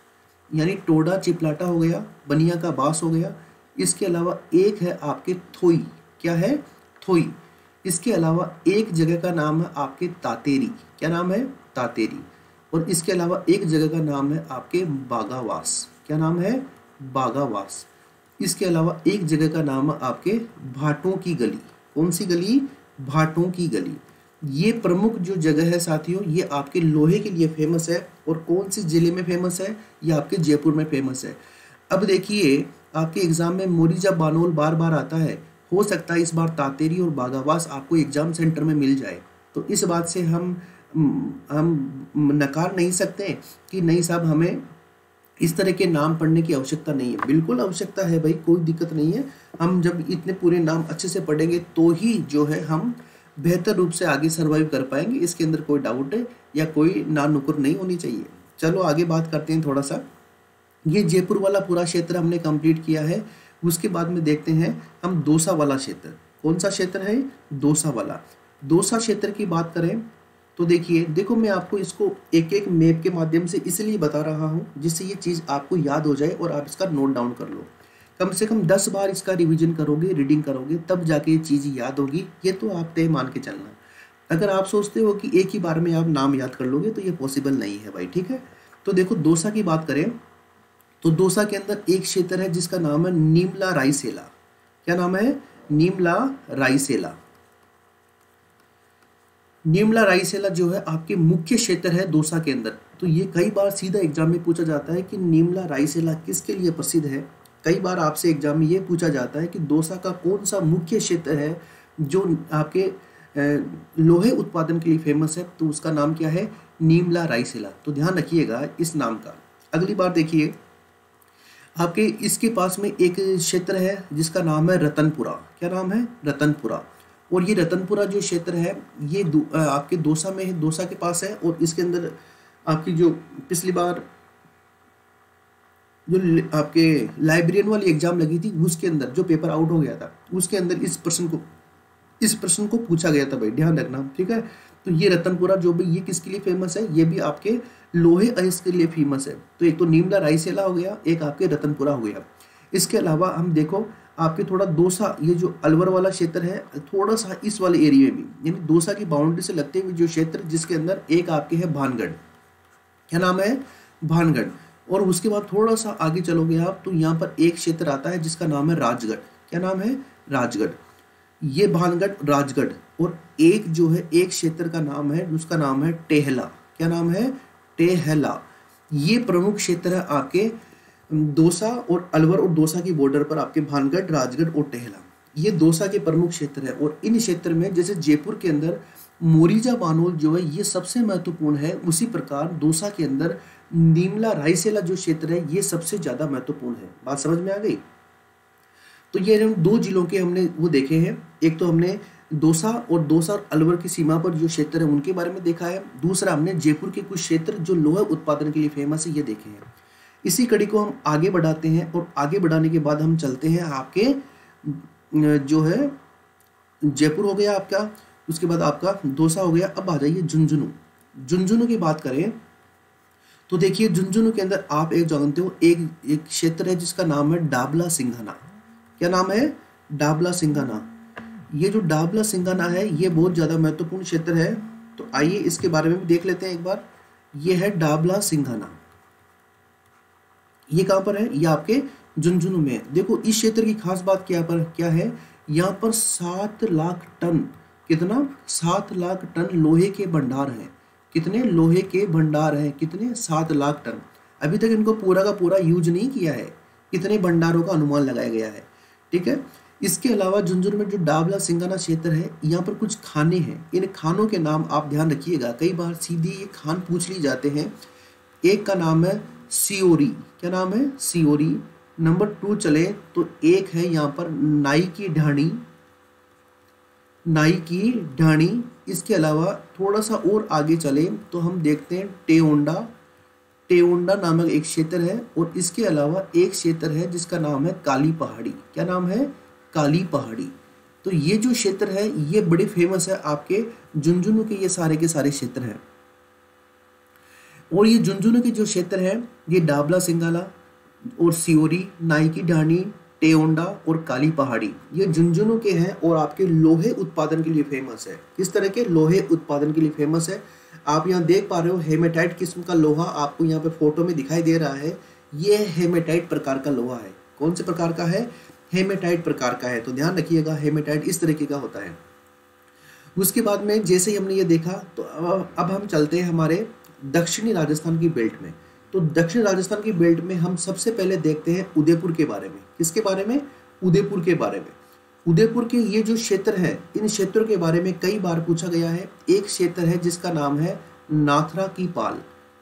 यानी टोडा चिपलाटा हो गया, बनिया का बास हो गया। इसके अलावा एक है आपके थोई। क्या है, थोई। इसके अलावा एक जगह का नाम है आपके तातेरी। क्या नाम है, तातेरी। और इसके अलावा एक जगह का नाम है आपके बागावास। क्या नाम है, बागावास। इसके अलावा एक जगह का नाम है आपके भाटों की गली। कौन सी गली, भाटों की गली। ये प्रमुख जो जगह है साथियों, ये आपके लोहे के लिए फेमस है। और कौन सी जिले में फेमस है, ये आपके जयपुर में फेमस है। अब देखिए, आपके एग्जाम में मोरीजा बानोल बार बार आता है। हो सकता है इस बार तातेरी और बागावास आपको एग्जाम सेंटर में मिल जाए। तो इस बात से हम नकार नहीं सकते कि नहीं साहब हमें इस तरह के नाम पढ़ने की आवश्यकता नहीं है। बिल्कुल आवश्यकता है भाई, कोई दिक्कत नहीं है। हम जब इतने पूरे नाम अच्छे से पढ़ेंगे तो ही जो है हम बेहतर रूप से आगे सर्वाइव कर पाएंगे। इसके अंदर कोई डाउट है या कोई ना नुकुर नहीं होनी चाहिए। चलो आगे बात करते हैं थोड़ा सा। ये जयपुर वाला पूरा क्षेत्र हमने कंप्लीट किया है। उसके बाद में देखते हैं हम दौसा वाला क्षेत्र। कौन सा क्षेत्र है, दौसा वाला। दौसा क्षेत्र की बात करें तो देखिए, देखो मैं आपको इसको एक एक मैप के माध्यम से इसलिए बता रहा हूँ जिससे ये चीज़ आपको याद हो जाए और आप इसका नोट डाउन कर लो। कम से कम 10 बार इसका रिवीजन करोगे, रीडिंग करोगे, तब जाके ये चीज़ याद होगी। ये तो आप तय मान के चलना। अगर आप सोचते हो कि एक ही बार में आप नाम याद कर लोगे तो ये पॉसिबल नहीं है भाई। ठीक है, तो देखो दौसा की बात करें तो दौसा के अंदर एक क्षेत्र है जिसका नाम है नीमला रायसेला। क्या नाम है, नीमला रायसेला। नीमला रायसेला जो है आपके मुख्य क्षेत्र है दौसा के अंदर। तो ये कई बार सीधा एग्जाम में पूछा जाता है कि नीमला रायसेला किसके लिए प्रसिद्ध है। कई बार आपसे एग्जाम में ये पूछा जाता है कि दौसा का कौन सा मुख्य क्षेत्र है जो आपके लोहे उत्पादन के लिए फेमस है, तो उसका नाम क्या है, नीमला रायसेला। तो ध्यान रखिएगा इस नाम का। अगली बार देखिए, आपके इसके पास में एक क्षेत्र है जिसका नाम है रतनपुरा। क्या नाम है, रतनपुरा। और ये रतनपुरा जो क्षेत्र है ये आपके दौसा में है, दौसा के पास है। और इसके अंदर आपकी जो पिछली बार जो आपके लाइब्रेरियन वाली एग्जाम लगी थी उसके अंदर जो पेपर आउट हो गया था उसके अंदर इस प्रश्न को पूछा गया था भाई, ध्यान रखना। ठीक है, तो ये रतनपुरा जो भी ये किसके लिए फेमस है, ये भी आपके लोहे अयस्क के लिए फेमस है। तो एक तो नीमला रायसेला हो गया, एक आपके रतनपुरा हो गया। इसके अलावा हम देखो आपके थोड़ा दौसा, ये जो अलवर वाला क्षेत्र है, थोड़ा सा इस वाले एरिया में भी, यानी दौसा की बाउंड्री से लगते हुए जो क्षेत्र, जिसके अंदर एक आपके है भानगढ़। क्या नाम है, भानगढ़। और उसके बाद थोड़ा सा आगे चलोगे आप तो यहाँ पर एक क्षेत्र आता है जिसका नाम है राजगढ़। क्या नाम है, राजगढ़। ये भानगढ़, राजगढ़। और एक जो है एक क्षेत्र का नाम है उसका नाम है टेहला। क्या नाम है, टेहला। ये प्रमुख क्षेत्र है आपके दौसा और अलवर और दौसा की बॉर्डर पर आपके भानगढ़, राजगढ़ और टेहला। ये दौसा के प्रमुख क्षेत्र है। और इन क्षेत्र में जैसे जयपुर के अंदर मोरीजा बानोल जो है ये सबसे महत्वपूर्ण है, उसी प्रकार दौसा के अंदर नीमला रायसेला जो क्षेत्र है ये सबसे ज्यादा महत्वपूर्ण है। बात समझ में आ गई। तो ये हम 2 जिलों के हमने वो देखे हैं। एक तो हमने दौसा और अलवर की सीमा पर जो क्षेत्र है उनके बारे में देखा है। दूसरा हमने जयपुर के कुछ क्षेत्र जो लोहा उत्पादन के लिए फेमस है ये देखे हैं। इसी कड़ी को हम आगे बढ़ाते हैं और आगे बढ़ाने के बाद हम चलते हैं आपके जो है जयपुर हो गया आपका, उसके बाद आपका दौसा हो गया। अब आ जाइए झुंझुनू। झुंझुनू की बात करें तो देखिए झुंझुनू के अंदर आप एक जानते हो, एक एक क्षेत्र है जिसका नाम है डाबला सिंघाना। क्या नाम है? डाबला सिंघाना। ये जो डाबला सिंघाना है ये बहुत ज़्यादा महत्वपूर्ण क्षेत्र है, तो आइए इसके बारे में भी देख लेते हैं एक बार। ये है डाबला सिंघाना। ये कहाँ पर है? ये आपके झुंझुनू में है। देखो इस क्षेत्र की खास बात क्या है, यहाँ पर 7 लाख टन, कितना? 7 लाख टन लोहे के भंडार हैं। कितने लोहे के भंडार हैं? कितने? 7 लाख टन। अभी तक इनको पूरा का पूरा यूज नहीं किया है, इतने भंडारों का अनुमान लगाया गया है। ठीक है। इसके अलावा झुंझुनू में जो डाबला सिंघाना क्षेत्र है, यहाँ पर कुछ खाने हैं। इन खानों के नाम आप ध्यान रखिएगा, कई बार सीधे ये खान पूछ ली जाते हैं। एक का नाम है सियोरी। क्या नाम है? सियोरी। नंबर 2 चले तो एक है यहाँ पर नाई की ढाणी। नाई की ढाणी। इसके अलावा थोड़ा सा और आगे चले तो हम देखते हैं टेओंडा। टेओंडा नामक एक क्षेत्र है, और इसके अलावा एक क्षेत्र है जिसका नाम है काली पहाड़ी। क्या नाम है? काली पहाड़ी। तो ये जो क्षेत्र है ये बड़े फेमस है आपके झुंझुनू के, ये सारे के सारे क्षेत्र हैं। और ये झुंझुनू के जो क्षेत्र है ये डाबला सिंघाना और सियोरी, नाई की ढाणी, टेओंडा और काली पहाड़ी, ये झुंझुनू के हैं और आपके लोहे उत्पादन के लिए फेमस है। किस तरह के? लोहे उत्पादन के लिए फेमस है। आप यहाँ देख पा रहे हो हेमेटाइट किस्म का लोहा आपको यहाँ पे फोटो में दिखाई दे रहा है। ये हेमेटाइट प्रकार का लोहा है। कौन से प्रकार का है? हेमेटाइट प्रकार का है। तो ध्यान रखिएगा हेमेटाइट इस तरीके का होता है। उसके बाद में जैसे ही हमने ये देखा तो अब हम चलते हैं हमारे दक्षिणी राजस्थान की बेल्ट में। तो दक्षिण राजस्थान की बेल्ट में हम सबसे पहले देखते हैं उदयपुर के बारे में। किसके बारे में? उदयपुर के बारे में। उदयपुर के ये जो क्षेत्र है, इन क्षेत्रों के बारे में कई बार पूछा गया है। एक क्षेत्र है जिसका नाम है नाथरा की पाल।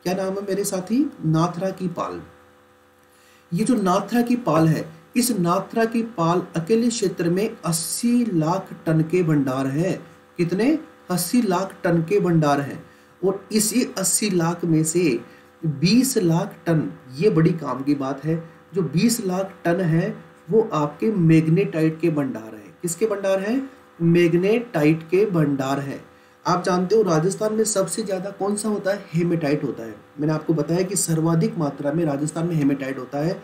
क्या नाम है मेरे साथी? नाथरा की पाल। ये जो नाथरा की पाल है, इस नाथरा की पाल अकेले क्षेत्र में 80 लाख टन के भंडार है। कितने? 80 लाख टन के भंडार हैं। और इसी 80 लाख में से 20 लाख टन, ये बड़ी काम की बात है, जो 20 लाख टन है वो आपके मैग्नेटाइट के भंडार है। किसके भंडार है? मैग्नेटाइट के भंडार है। आप जानते हो राजस्थान में सबसे ज्यादा कौन सा होता है? हेमेटाइट होता है। मैंने आपको बताया कि सर्वाधिक मात्रा में राजस्थान में हेमेटाइट होता है।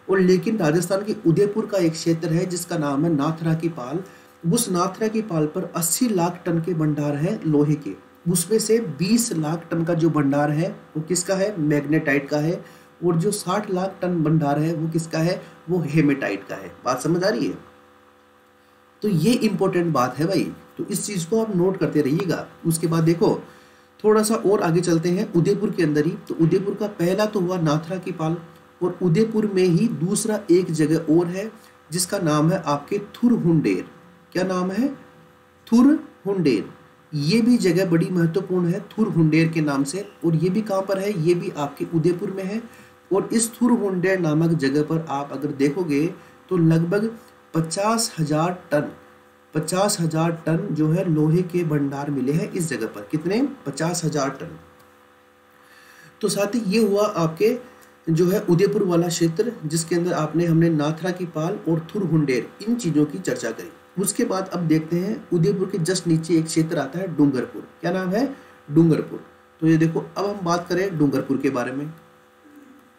और लेकिन राजस्थान के उदयपुर का एक क्षेत्र है जिसका नाम है नाथरा की पाल। उस नाथरा की पाल पर 80 लाख टन के भंडार है लोहे के। उसमें से 20 लाख टन का जो भंडार है वो किसका है? मैग्नेटाइट का है। और जो 60 लाख टन भंडार है वो किसका है? वो हेमेटाइट का है। बात समझ आ रही है? तो ये इंपॉर्टेंट बात है भाई, तो इस चीज को आप नोट करते रहिएगा। उसके बाद देखो थोड़ा सा और आगे चलते हैं उदयपुर के अंदर ही। तो उदयपुर का पहला तो हुआ नाथरा की पाल, और उदयपुर में ही दूसरा एक जगह और है जिसका नाम है आपके थुरहुंडेर। क्या नाम है? थुरहुंडेर। ये भी जगह बड़ी महत्वपूर्ण है थुरहुंडेर के नाम से। और ये भी कहाँ पर है? ये भी आपके उदयपुर में है। और इस थुरहुंडेर नामक जगह पर आप अगर देखोगे तो लगभग 50,000 टन, 50,000 टन जो है लोहे के भंडार मिले हैं इस जगह पर। कितने? 50,000 टन। तो साथ ही ये हुआ आपके जो है उदयपुर वाला क्षेत्र, जिसके अंदर हमने नाथरा की पाल और थुरहुंडेर इन चीजों की चर्चा करी। उसके बाद अब देखते हैं उदयपुर के जस्ट नीचे एक क्षेत्र आता है डूंगरपुर। क्या नाम है? डूंगरपुर। तो ये देखो अब हम बात करें डूंगरपुर के बारे में।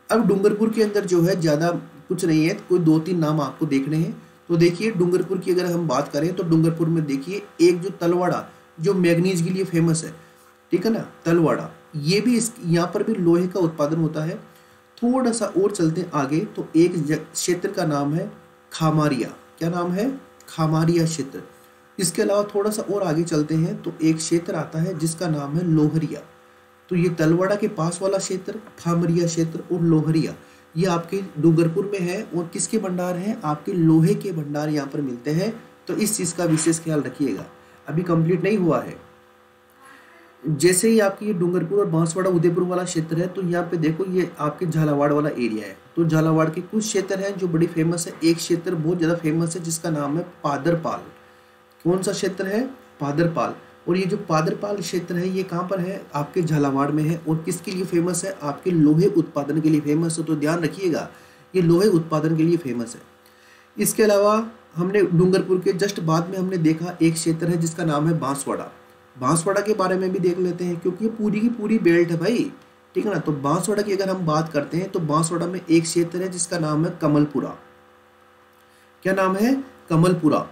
अब डूंगरपुर के अंदर जो है ज्यादा कुछ नहीं है, कोई 2-3 नाम आपको देखने हैं। तो देखिए डूंगरपुर की अगर हम बात करें तो डूंगरपुर में देखिए एक जो तलवाड़ा, जो मैग्नीज के लिए फेमस है, ठीक है ना, तलवाड़ा, ये भी यहाँ पर भी लोहे का उत्पादन होता है। थोड़ा सा और चलते हैं आगे तो एक क्षेत्र का नाम है खामारिया। क्या नाम है? खामारिया क्षेत्र। इसके अलावा थोड़ा सा और आगे चलते हैं तो एक क्षेत्र आता है जिसका नाम है लोहरिया। तो ये तलवाड़ा के पास वाला क्षेत्र, खामरिया क्षेत्र और लोहरिया, ये आपके डूंगरपुर में है। और किसके भंडार हैं? आपके लोहे के भंडार यहाँ पर मिलते हैं। तो इस चीज का विशेष ख्याल रखिएगा, अभी कंप्लीट नहीं हुआ है। जैसे ही आपकी ये डूंगरपुर और बांसवाड़ा उदयपुर वाला क्षेत्र है, तो यहाँ पे देखो ये आपके झालावाड़ वाला एरिया है। तो झालावाड़ के कुछ क्षेत्र हैं जो बड़ी फेमस है। एक क्षेत्र बहुत ज्यादा फेमस है जिसका नाम है पादरपाल। कौन सा क्षेत्र है? पादरपाल। और ये जो पादरपाल क्षेत्र है ये कहाँ पर है? आपके झालावाड़ में है। और किसके लिए फेमस है? आपके लोहे उत्पादन के लिए फेमस है। तो ध्यान रखिएगा ये लोहे उत्पादन के लिए फेमस है। इसके अलावा हमने डूंगरपुर के जस्ट बाद में हमने देखा एक क्षेत्र है जिसका नाम है बांसवाड़ा। बांसवाड़ा के बारे में भी देख लेते हैं क्योंकि ये पूरी की पूरी बेल्ट है भाई, ठीक है ना। तो बांसवाड़ा की अगर हम बात करते हैं तो बांसवाड़ा में एक क्षेत्र है जिसका नाम है कमलपुरा। क्या नाम है? कमलपुरा।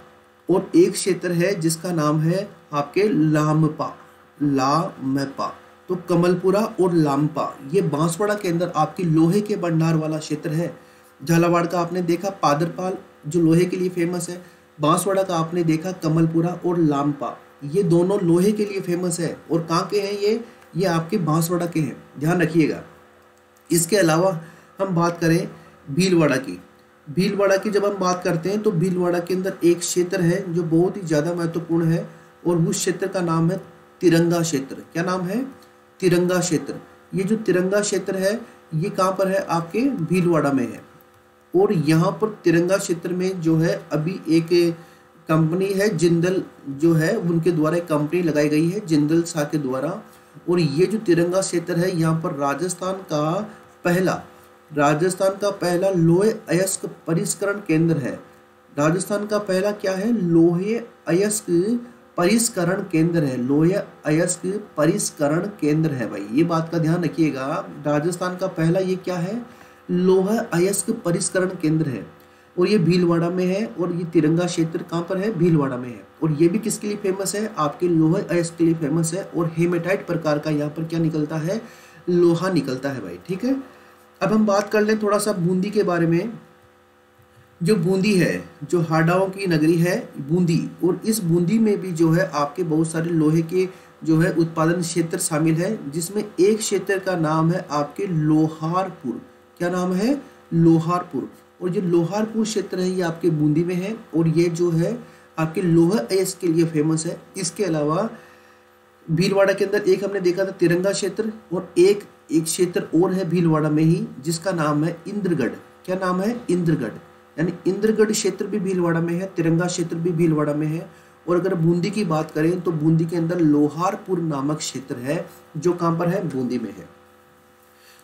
और एक क्षेत्र है जिसका नाम है आपके लामपा, लामपा। तो कमलपुरा और लामपा ये बांसवाड़ा के अंदर आपकी लोहे के भंडार वाला क्षेत्र है। झालावाड़ का आपने देखा पादरपाल जो लोहे के लिए फेमस है, बांसवाड़ा का आपने देखा कमलपुरा और लामपा, ये दोनों लोहे के लिए फेमस है। और कहाँ के हैं ये आपके बांसवाड़ा के हैं, ध्यान रखिएगा। इसके अलावा हम बात करें भीलवाड़ा की। भीलवाड़ा की जब हम बात करते हैं तो भीलवाड़ा के अंदर एक क्षेत्र है जो बहुत ही ज़्यादा महत्वपूर्ण है और उस क्षेत्र का नाम है तिरंगा क्षेत्र। क्या नाम है? तिरंगा क्षेत्र। ये जो तिरंगा क्षेत्र है ये कहाँ पर है? आपके भीलवाड़ा में है। और यहाँ पर तिरंगा क्षेत्र में जो है अभी एक कंपनी है जिंदल जो है उनके द्वारा एक कंपनी लगाई गई है जिंदल सा के द्वारा। और ये जो तिरंगा क्षेत्र है यहाँ पर राजस्थान का पहला लोहे अयस्क परिष्करण केंद्र है। राजस्थान का पहला क्या है? लोहे अयस्क परिष्करण केंद्र है। लोहे अयस्क परिष्करण केंद्र है भाई, ये बात का ध्यान रखिएगा। राजस्थान का पहला ये क्या है? लोहा अयस्क परिष्करण केंद्र है। और ये भीलवाड़ा में है। और ये तिरंगा क्षेत्र कहाँ पर है? भीलवाड़ा में है। और ये भी किसके लिए फेमस है? आपके लोहा अयस्क के लिए फेमस है। और हेमेटाइट प्रकार का यहाँ पर क्या निकलता है? लोहा निकलता है भाई, ठीक है। अब हम बात कर लें थोड़ा सा बूंदी के बारे में। जो बूंदी है, जो हाडाओं की नगरी है बूंदी, और इस बूंदी में भी जो है आपके बहुत सारे लोहे के जो है उत्पादन क्षेत्र शामिल है, जिसमें एक क्षेत्र का नाम है आपके लोहारपुर। क्या नाम है? लोहारपुर। और जो लोहारपुर क्षेत्र है ये आपके बूंदी में है और ये जो है आपके लोहा अयस्क के लिए फेमस है। इसके अलावा भीलवाड़ा के अंदर एक हमने देखा था तिरंगा क्षेत्र, और एक क्षेत्र और है भीलवाड़ा में ही जिसका नाम है इंद्रगढ़। क्या नाम है? इंद्रगढ़। यानी इंद्रगढ़ क्षेत्र भी भीलवाड़ा में है, तिरंगा क्षेत्र भी भीलवाड़ा में है। और अगर बूंदी की बात करें तो बूंदी के अंदर लोहारपुर नामक क्षेत्र है जो कहाँ पर है? बूंदी में है।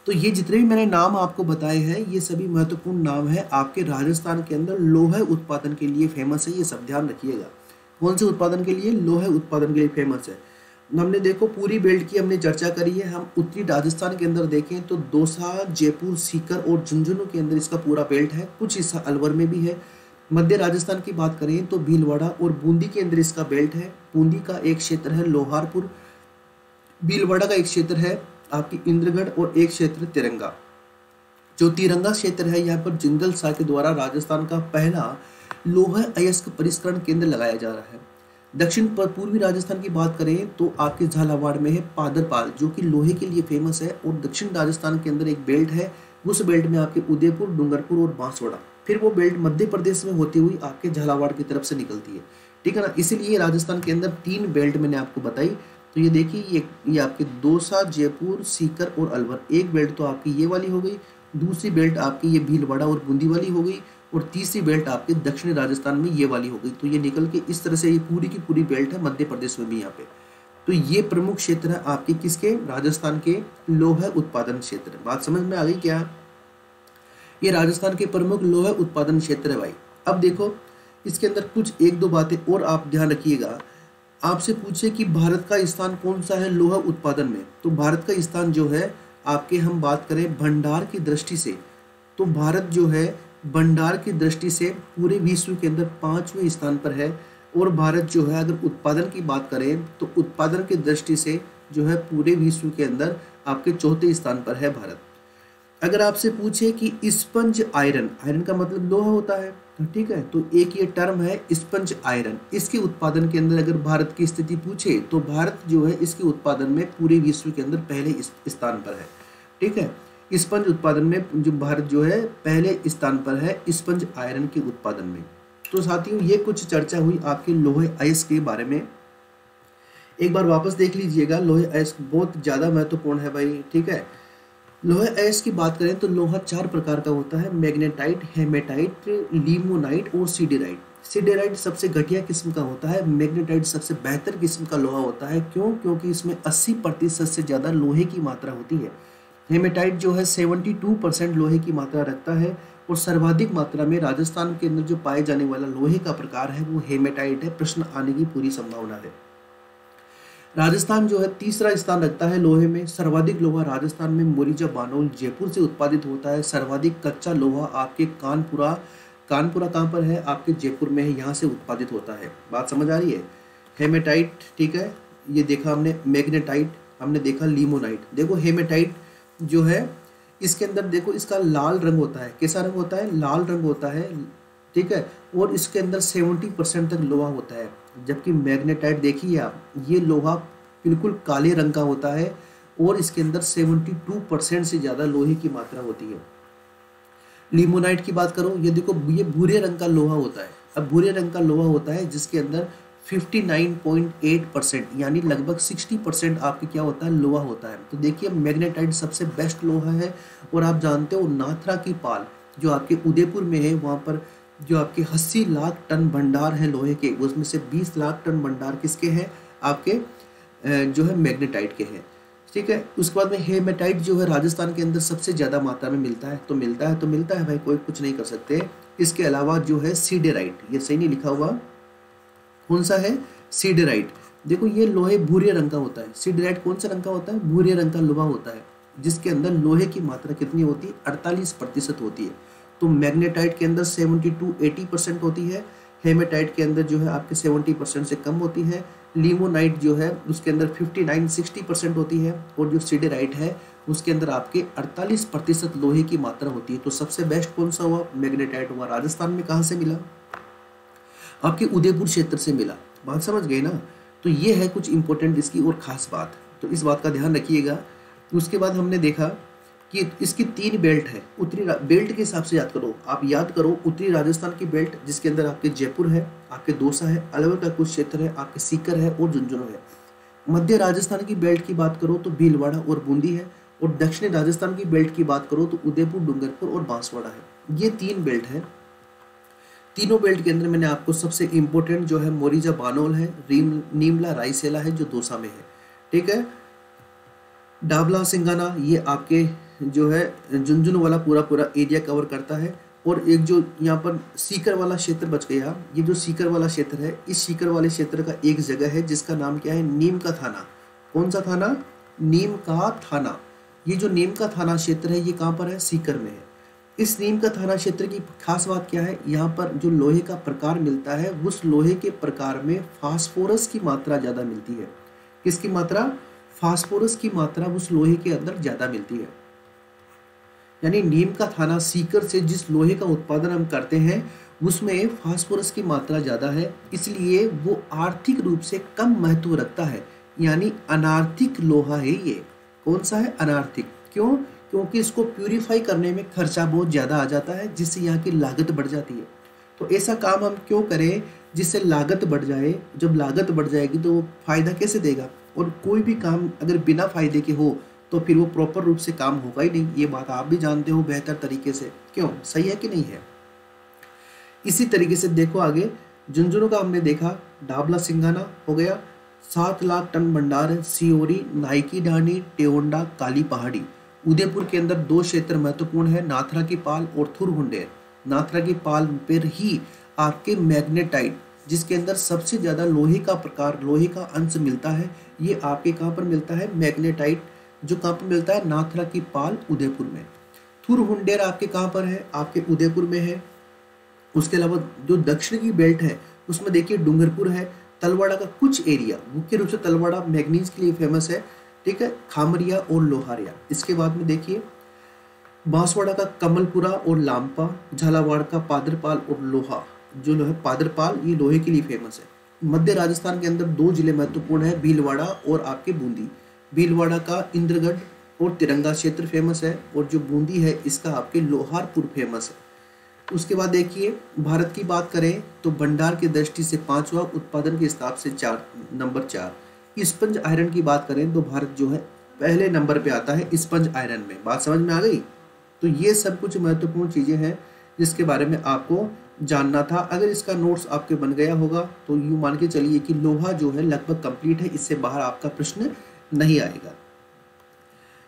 तो ये जितने भी मैंने नाम आपको बताए हैं ये सभी महत्वपूर्ण नाम है आपके राजस्थान के अंदर लोहे उत्पादन के लिए फेमस है। ये सब ध्यान रखिएगा। कौन से उत्पादन के लिए? लोहे उत्पादन के लिए फेमस है। हमने देखो पूरी बेल्ट की हमने चर्चा करी है। हम उत्तरी राजस्थान के अंदर देखें तो दौसा, जयपुर, सीकर और झुंझुनू के अंदर इसका पूरा बेल्ट है। कुछ हिस्सा अलवर में भी है। मध्य राजस्थान की बात करें तो भीलवाड़ा और बूंदी के अंदर इसका बेल्ट है। बूंदी का एक क्षेत्र है लोहारपुर, भीलवाड़ा का एक क्षेत्र है आपकी इंद्रगढ़ और एक क्षेत्र तिरंगा। जो तिरंगा क्षेत्र है यहाँ पर जिंदल सा के द्वारा राजस्थान का पहला लोहा अयस्क परिष्करण केंद्र लगाया जा रहा है। दक्षिण पूर्वी राजस्थान की बात करें तो आपके झालावाड़ में है पादरपाल जो कि लोहे के लिए फेमस है। और दक्षिण राजस्थान के अंदर एक बेल्ट है, उस बेल्ट में आपके उदयपुर, डूंगरपुर और बांसवाड़ा, फिर वो बेल्ट मध्य प्रदेश में होती हुई आपके झालावाड़ की तरफ से निकलती है, ठीक है ना। इसीलिए राजस्थान के अंदर 3 बेल्ट मैंने आपको बताई। तो ये देखिए ये आपके दौसा, जयपुर, सीकर और अलवर। एक बेल्ट तो आपकी ये वाली हो गई, दूसरी बेल्ट आपकी ये भीलवाड़ा और बूंदी वाली हो गई, और तीसरी बेल्ट आपके दक्षिणी राजस्थान में ये वाली हो गई। तो ये निकल के इस तरह से ये पूरी की पूरी बेल्ट है मध्य प्रदेश में भी यहाँ पे। तो ये प्रमुख क्षेत्र है आपके किसके? राजस्थान के लोहा उत्पादन क्षेत्र। बात समझ में आ गई क्या? ये राजस्थान के प्रमुख लोहा उत्पादन क्षेत्र है भाई। अब देखो इसके अंदर कुछ 1-2 बातें और आप ध्यान रखिएगा। आपसे पूछे कि भारत का स्थान कौन सा है लोहा उत्पादन में, तो भारत का स्थान जो है आपके हम बात करें भंडार की दृष्टि से, तो भारत जो है भंडार की दृष्टि से पूरे विश्व के अंदर 5वें स्थान पर है। और भारत जो है अगर उत्पादन की बात करें तो उत्पादन की दृष्टि से जो है पूरे विश्व के अंदर आपके 4थे स्थान पर है भारत। अगर आपसे पूछे कि स्पंज आयरन, आयरन का मतलब लोहा होता है, ठीक है, तो एक ये टर्म है स्पंज आयरन, इसके उत्पादन के अंदर अगर भारत की स्थिति पूछे तो भारत जो है इसके उत्पादन में पूरे विश्व के अंदर पहले स्थान पर है, ठीक है। स्पंज उत्पादन में जो भारत जो है पहले स्थान पर है स्पंज आयरन के उत्पादन में। तो साथियों ये कुछ चर्चा हुई आपके लोहे अयस्क के बारे में। एक बार वापस देख लीजिएगा, लोहे अयस्क बहुत ज़्यादा महत्वपूर्ण है भाई, ठीक है। लोहे अयस्क की बात करें तो लोहा 4 प्रकार का होता है, मैग्नेटाइट, हेमेटाइट, लिमोनाइट और सीडेराइट। सीडेराइट सबसे घटिया किस्म का होता है, मैग्नेटाइट सबसे बेहतर किस्म का लोहा होता है। क्यों? क्योंकि इसमें 80% से ज़्यादा लोहे की मात्रा होती है। हेमेटाइट जो है 72% लोहे की मात्रा रखता है और सर्वाधिक मात्रा में राजस्थान के अंदर जो पाए जाने वाला लोहे का प्रकार है वो हेमेटाइट है। प्रश्न आने की पूरी संभावना है। राजस्थान जो है तीसरा स्थान रखता है लोहे में। सर्वाधिक लोहा राजस्थान में मोरीजा बानोल जयपुर से उत्पादित होता है। सर्वाधिक कच्चा लोहा आपके कानपुरा कहाँ पर है? आपके जयपुर में है, यहाँ से उत्पादित होता है। बात समझ आ रही है? हेमेटाइट, ठीक है, ये देखा हमने। मैग्नेटाइट हमने देखा। लिमोनाइट, देखो हेमेटाइट जो है इसके अंदर देखो इसका लाल रंग होता है। कैसा रंग होता है? लाल रंग होता है, ठीक है, और इसके अंदर 70% तक लोहा होता है। जबकि मैग्नेटाइट देखिए आप, ये लोहा बिल्कुल काले रंग का होता है और इसके अंदर 72% से ज़्यादा लोहे की मात्रा होती है। लिमोनाइट की बात करो, ये देखो ये भूरे रंग का लोहा होता है। अब भूरे रंग का लोहा होता है जिसके अंदर 59.8% यानी लगभग 60% आपके क्या होता है? लोहा होता है। तो देखिए मैग्नेटाइट सबसे बेस्ट लोहा है। और आप जानते हो नाथरा की पाल जो आपके उदयपुर में है, वहाँ पर जो आपके 80 लाख टन भंडार है लोहे के, उसमें से 20 लाख टन भंडार किसके हैं? आपके जो है मैग्नेटाइट के हैं, ठीक है। उसके बाद में हेमेटाइट जो है राजस्थान के अंदर सबसे ज़्यादा मात्रा में मिलता है। तो मिलता है भाई, कोई कुछ नहीं कर सकते। इसके अलावा जो है सीडेराइट, ये सही नहीं लिखा हुआ, कौन सा है? सीडेराइट। देखो ये लोहे भूरे रंग का होता है। सीडेराइट कौन सा रंग का होता है? भूरे रंग का लोहा होता है, जिसके अंदर लोहे की मात्रा कितनी होती है? 48% होती है। तो मैग्नेटाइट के अंदर 70-80% होती है। हेमेटाइट के अंदर जो है आपके 70% से कम होती है। लिमोनाइट जो है उसके अंदर 59-60% होती है। और जो सीडेराइट है उसके अंदर आपके 48% लोहे की मात्रा होती है। तो सबसे बेस्ट कौन सा हुआ? मैग्नेटाइट हुआ। राजस्थान में कहाँ से मिला? आपके उदयपुर क्षेत्र से मिला। बात समझ गए ना? तो ये है कुछ इंपॉर्टेंट इसकी और ख़ास बात, तो इस बात का ध्यान रखिएगा। उसके बाद हमने देखा कि इसकी 3 बेल्ट है। उत्तरी बेल्ट के हिसाब से याद करो, आप याद करो उत्तरी राजस्थान की बेल्ट जिसके अंदर आपके जयपुर है, आपके दौसा है, अलवर का कुछ क्षेत्र है, आपके सीकर है और झुंझुनू है। मध्य राजस्थान की बेल्ट की बात करो तो भीलवाड़ा और बूंदी है। और दक्षिणी राजस्थान की बेल्ट की बात करो तो उदयपुर, डूंगरपुर और बांसवाड़ा है। ये 3 बेल्ट है। तीनों बेल्ट के अंदर मैंने आपको सबसे इंपॉर्टेंट जो है मोरीजा बानोल है, नीमला रायसेला है जो दौसा में है, ठीक है। डाबला सिंगाना ये आपके जो है झुंझुनू वाला पूरा एरिया कवर करता है। और एक जो यहाँ पर सीकर वाला क्षेत्र बच गया, ये जो सीकर वाला क्षेत्र है, इस सीकर वाले क्षेत्र का एक जगह है जिसका नाम क्या है? नीम का थाना। कौन सा थाना? नीम का थाना। ये जो नीम का थाना क्षेत्र है ये कहाँ पर है? सीकर में है। इस नीम का थाना क्षेत्र की खास बात क्या है? यहाँ पर जो लोहे का प्रकार मिलता है उस लोहे के प्रकार में फास्फोरस की मात्रा ज़्यादा मिलती है। किसकी मात्रा? फास्फोरस की मात्रा उस लोहे के अंदर ज़्यादा मिलती है। यानी नीम का थाना सीकर से जिस लोहे का उत्पादन हम करते हैं उसमें फास्फोरस की मात्रा ज़्यादा है, इसलिए वो आर्थिक रूप से कम महत्व रखता है। यानी अनार्थिक लोहा है ये। कौन सा है? अनार्थिक। क्यों? क्योंकि इसको प्यूरिफाई करने में खर्चा बहुत ज़्यादा आ जाता है, जिससे यहाँ की लागत बढ़ जाती है। तो ऐसा काम हम क्यों करें जिससे लागत बढ़ जाए? जब लागत बढ़ जाएगी तो वो फायदा कैसे देगा? और कोई भी काम अगर बिना फायदे के हो तो फिर वो प्रॉपर रूप से काम होगा ही नहीं। ये बात आप भी जानते हो बेहतर तरीके से। क्यों? सही है कि नहीं है? इसी तरीके से देखो आगे झुंझुनू का हमने देखा, डाबला सिंगाना हो गया, 7 लाख टन भंडार है, सियोरी, नाइकी ढाणी, टेओंडा, काली पहाड़ी। उदयपुर के अंदर 2 क्षेत्र महत्वपूर्ण है, नाथरा की पाल और थुरहुंडेर। नाथरा की पाल पर ही आपके मैग्नेटाइट जिसके अंदर सबसे ज़्यादा लोहे का प्रकार, लोहे का अंश मिलता है, ये आपके कहाँ पर मिलता है? मैग्नेटाइट जो कहाँ पर मिलता है? नाथरा की पाल उदयपुर में। थुरहुंडेर आपके कहाँ पर है? आपके उदयपुर में है। उसके अलावा जो दक्षिण की बेल्ट है उसमें देखिए डूंगरपुर है, तलवाड़ा का कुछ एरिया, मुख्य रूप से तलवाड़ा मैग्नीज के लिए फेमस है, ठीक है, खामरिया और लोहारिया। इसके बाद में देखिए बांसवाड़ा का कमलपुरा और लांपा, झालावाड़ का पादरपाल और लोहा, जो लोहे पादरपाल ये लोहे के लिए फेमस है। मध्य राजस्थान के अंदर 2 जिले महत्वपूर्ण है, भीलवाड़ा और आपके बूंदी। भीलवाड़ा का इंद्रगढ़ और तिरंगा क्षेत्र फेमस है, और जो बूंदी है इसका आपके लोहारपुर फेमस है। उसके बाद देखिए भारत की बात करें तो भंडार की दृष्टि से 5वां, उत्पादन के हिसाब से नंबर 4। स्पंज आयरन की बात करें तो भारत जो है पहले नंबर पे आता है स्पंज आयरन में। बात समझ में आ गई? तो ये सब कुछ महत्वपूर्ण चीज़ें हैं जिसके बारे में आपको जानना था। अगर इसका नोट्स आपके बन गया होगा तो यूँ मान के चलिए कि लोहा जो है लगभग कंप्लीट है, इससे बाहर आपका प्रश्न नहीं आएगा।